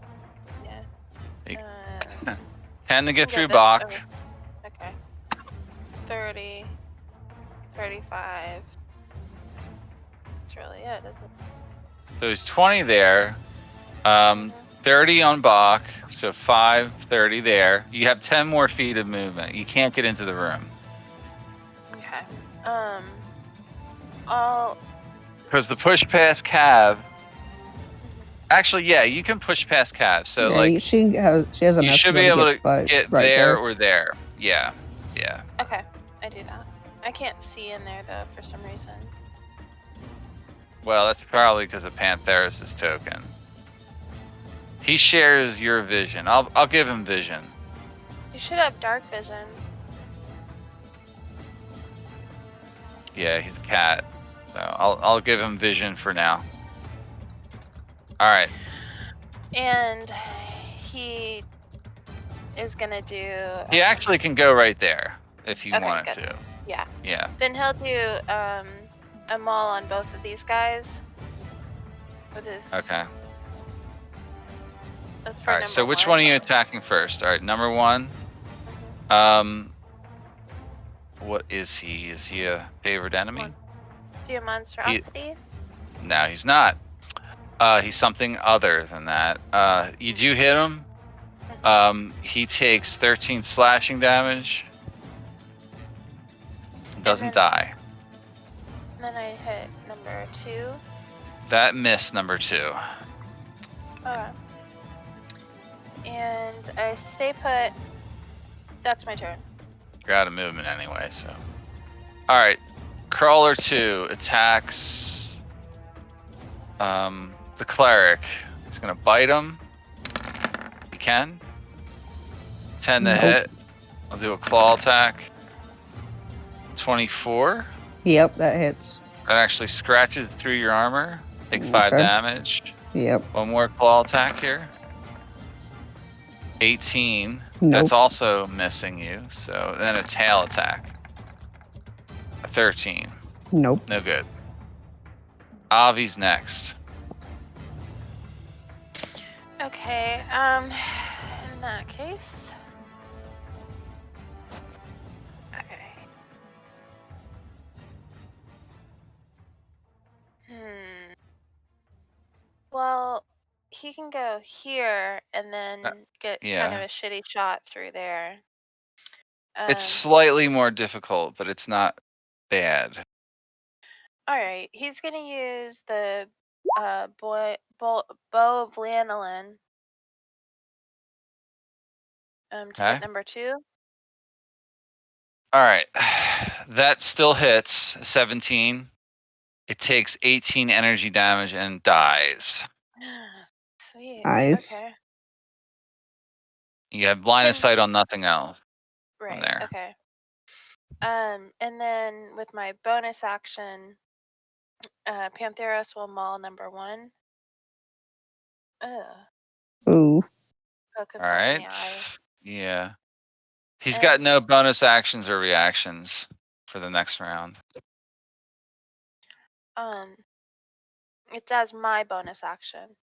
Yeah. You- 10 10 to get through Bach. Okay. 30, 35. That's really it, isn't it? So there's 20 there. 30 on Bach, so 5, 30 there. You have 10 more feet of movement. You can't get into the room. I'll. Because the push past Cav. Actually, yeah, you can push past Cav. So Yeah, like, she has you enough should to be be able to by, get right there there. or there. Yeah, yeah. Okay, I do that. I can't see in there though for some reason. Well, that's probably because of Pantheris' token. He shares your vision. I'll give him vision. You should have dark vision. Yeah, he's a cat. So I'll give him vision for now. All right. And he is gonna do. He actually can go right there if he Okay, wanted good. to. Yeah. Yeah. Then he'll do a maul on both of these guys. With his. Okay. That's for All right. number So which one. one are you attacking first? All right. Number one. Mhm. What is he? Is he a favored enemy? Is he a monstrosity? No, he's not. He's something other than that. You do hit him. He takes 13 slashing damage. Doesn't die. And then I hit number 2. That missed number 2. Okay. And I stay put. That's my turn. You're out of movement anyway, so. Alright. Crawler 2 attacks the cleric. He's gonna bite him. He can. 10 to Nope. hit. I'll do a claw attack. 24. Yep, that hits. That actually scratches through your armor. Take 5 Okay. damage. Yep. One more claw attack here. 18. Nope. That's also missing you. So then a tail attack. 13. Nope. No good. Avi's next. Okay, in that case. Okay. Well, he can go here and then get kind of yeah. a shitty shot through there. It's slightly more difficult, but it's not bad. Alright, he's gonna use the bow of lanolin. To Okay. hit number 2. Alright. That still hits. 17. It takes 18 energy damage and dies. Sweet. Nice. Okay. You have line of Can- sight on nothing else from Right. there. Okay. And then with my bonus action, Pantheros will maul number 1. Ugh. Ooh. Poke himself in Alright. the eye. Yeah. He's And- got no bonus actions or reactions for the next round. It does my bonus action.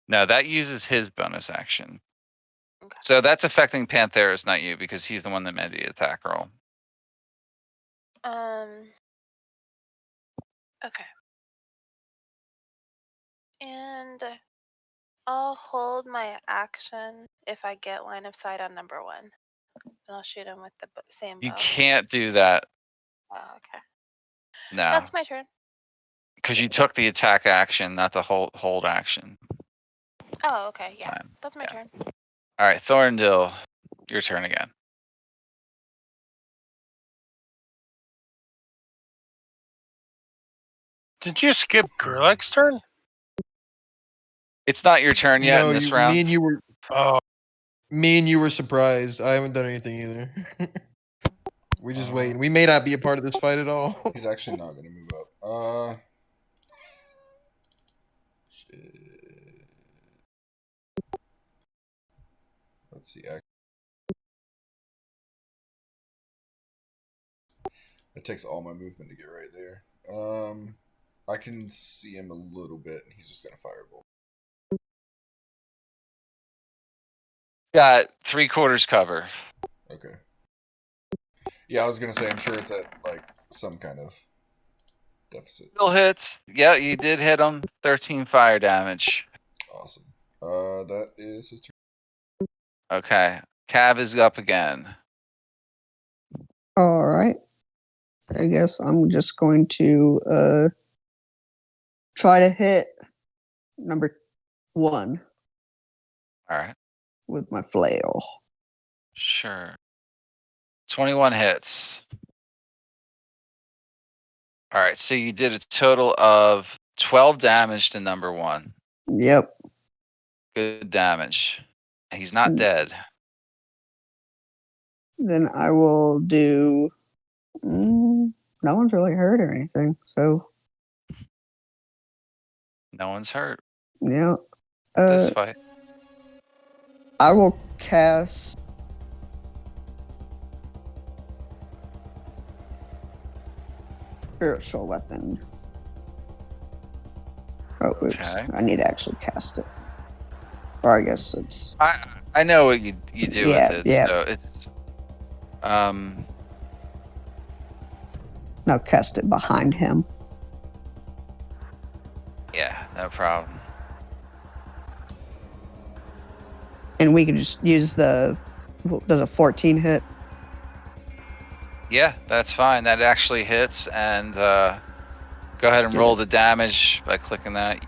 No, that uses his bonus action. Okay. So that's affecting Pantheris, not you, because he's the one that made the attack roll. Okay. And I'll hold my action if I get line of sight on number 1. And I'll shoot him with the same bow. You can't do that. Oh, okay. No, That's my turn. because you took the attack action, not the hold action. Oh, okay. Yeah. Fine. That's my Yeah. turn. All right, Thorndil, your turn again. Did you skip Gerlach's turn? It's not your turn yet in this round. Me and you were Oh, surprised. I haven't done anything either. We're just waiting. We may not be a part of this fight at all. He's actually not going to move up. Shit. Let's see. It takes all my movement to get right there. I can see him a little bit, and he's just going to firebolt. Got 3/4 cover. Okay. Yeah, I was going to say, I'm sure it's at, like, some kind of deficit. Still hits. Yeah, you did hit him. 13 fire damage. Awesome. That is his turn. Okay, Cav is up again. All right. I guess I'm just going to try to hit number 1 All right. with my flail. Sure. 21 hits. All right. So you did a total of 12 damage to number 1. Yep. Good damage. He's not dead. Then I will do. No one's really hurt or anything, so No one's hurt. yeah. This fight. I will cast. Spiritual weapon. Oh, oops. Okay. I need to actually cast it. Or I guess it's. I know what you do Yeah, with it. yeah. So it's I'll cast it behind him. yeah, no problem. And we can just use the. Does a 14 hit? Yeah, that's fine. That actually hits, and go ahead and roll the damage by clicking that.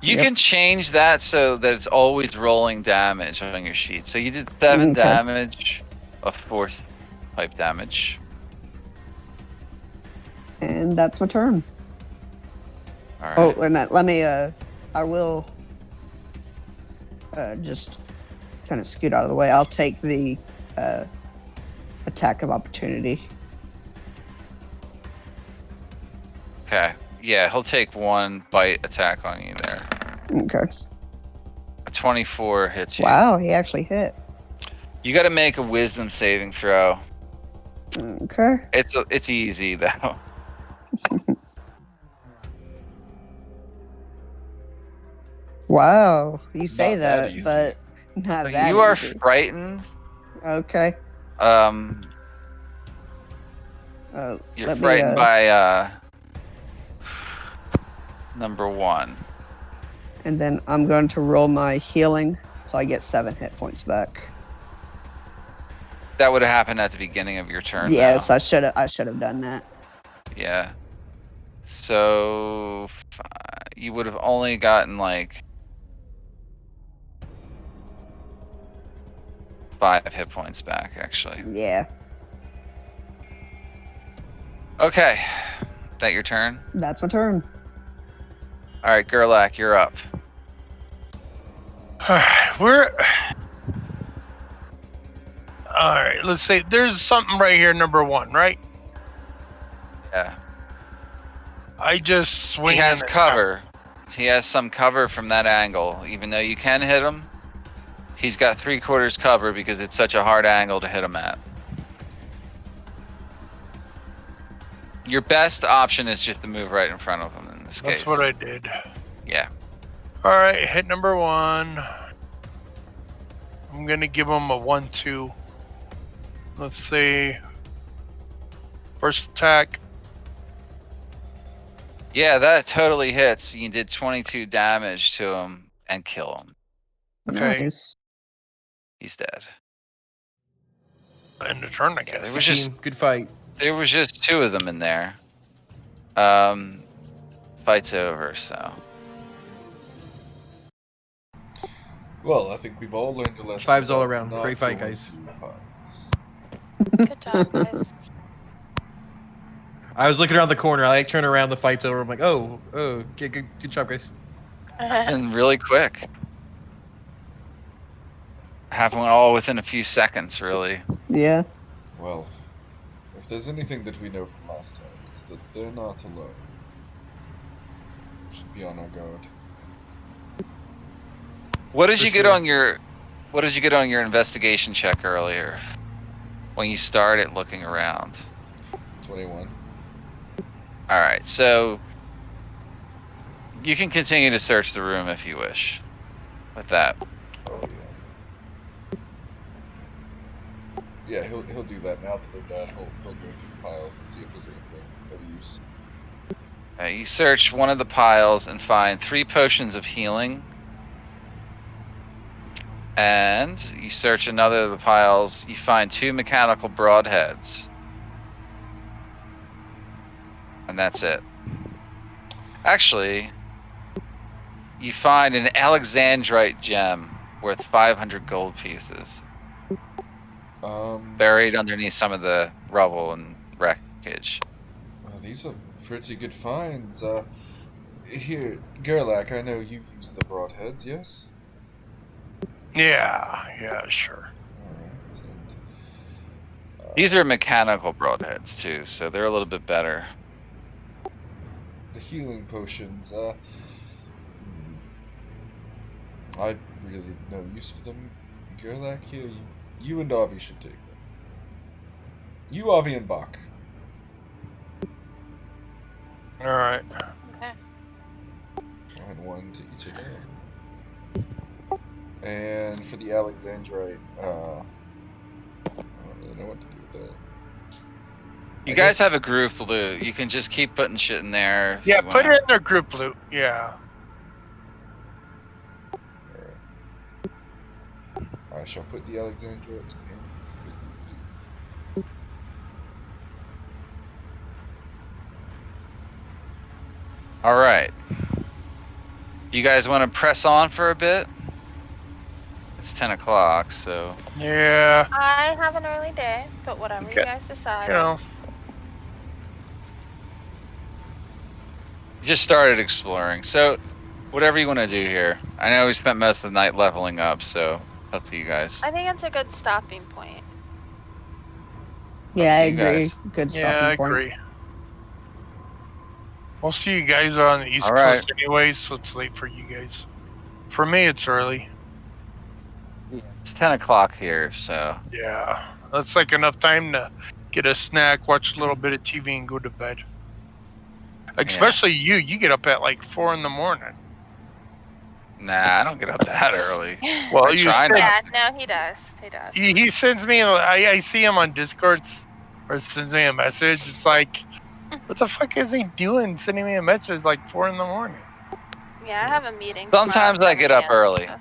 You Yep. can change that so that it's always rolling damage on your sheet. So you did 7 Okay. damage of force type damage. And that's my turn. All right. Oh, and let me. I will. Just kind of scoot out of the way. I'll take the attack of opportunity. Okay. Yeah, he'll take 1 bite attack on you there. Okay. A 24 hits you. Wow, he actually hit. You got to make a wisdom saving throw. Okay. It's easy though. Wow, you say Not that that, easy. but not So that you are easy. frightened. Okay. You're Let me, frightened by number 1. And then I'm going to roll my healing, so I get 7 hit points back. That would have happened at the beginning of your turn. Yes, though. I should have done that. Yeah. So you would have only gotten like 5 hit points back, actually. Yeah, Okay. That your turn? that's my turn. All right, Gerlach, you're up. We're. All right, let's say there's something right here, number 1, right? Yeah. I just swing. He has and cover. He has some cover from that angle. Even though you can hit him, he's got 3/4 cover because it's such a hard angle to hit him at. Your best option is just to move right in front of him in this case. That's what I did. Yeah. All right, hit number 1. I'm gonna give him a 1-2. Let's see. First attack. Yeah, that totally hits. You did 22 damage to him and kill him. Okay. Nice. He's dead. End of turn, I Yeah, guess. there was just Good fight. 2 of them in there. Fight's over, so. Well, I think we've all learned a lesson. 5s all about around. not Great fight, going guys. through piles. Good job, guys. I was looking around the corner. I turn around, the fight's over. I'm like, oh, good job, guys. And really quick. Happened all within a few seconds, really. Yeah. Well, if there's anything that we know from last time, it's that they're not alone. We should be on our guard. What did For you get sure. on your investigation check earlier? When you started looking around. 21. All right, so you can continue to search the room if you wish. With that, Oh yeah. Yeah, he'll do that now that they're dead. He'll go through the piles and see if there's anything of use. you search one of the piles and find 3 potions of healing. And you search another of the piles, you find 2 mechanical broadheads. And that's it. Actually, you find an Alexandrite gem worth 500 gold pieces buried underneath some of the rubble and wreckage. These are pretty good finds. Here, Gerlach, I know you use the broadheads, yes? Yeah, sure. Alright, and, These are mechanical broadheads too, so they're a little bit better. the healing potions, I really no use for them. Gerlach, here, you and Avi should take them. You, Avi, and Bach. All right. Okay. And one to each of them. And for the Alexandrite, I don't really know what to do with that. You I guys guess- have a group loot. You can just keep putting shit in there. If Yeah, you put wanna. it in their group loot. Yeah. I shall put the Alexandrite in. All right. You guys want to press on for a bit? It's 10 o'clock, so Yeah. I have an early day, but whatever Okay. you guys decide. You know. you just started exploring. So whatever you want to do here. I know we spent most of the night leveling up, so up to you guys. I think it's a good stopping point. Yeah, I You agree. guys. Good Yeah, stopping I point. agree. We'll see you guys on the East All right. Coast anyway, so it's late for you guys. For me, it's early. It's 10 o'clock here, so Yeah, that's like enough time to get a snack, watch a little bit of TV, and go to bed. Especially you. You get up at like 4 in the morning. nah, I don't get up that early. Well, I you try said- not. Yeah, no, he does. He does. He sends me. I see him on Discord, or sends me a message. It's like, what the fuck is he doing? Sending me a message like 4 in the morning. Yeah, I have a meeting. Sometimes tomorrow I at get up 7 a.m., early. so-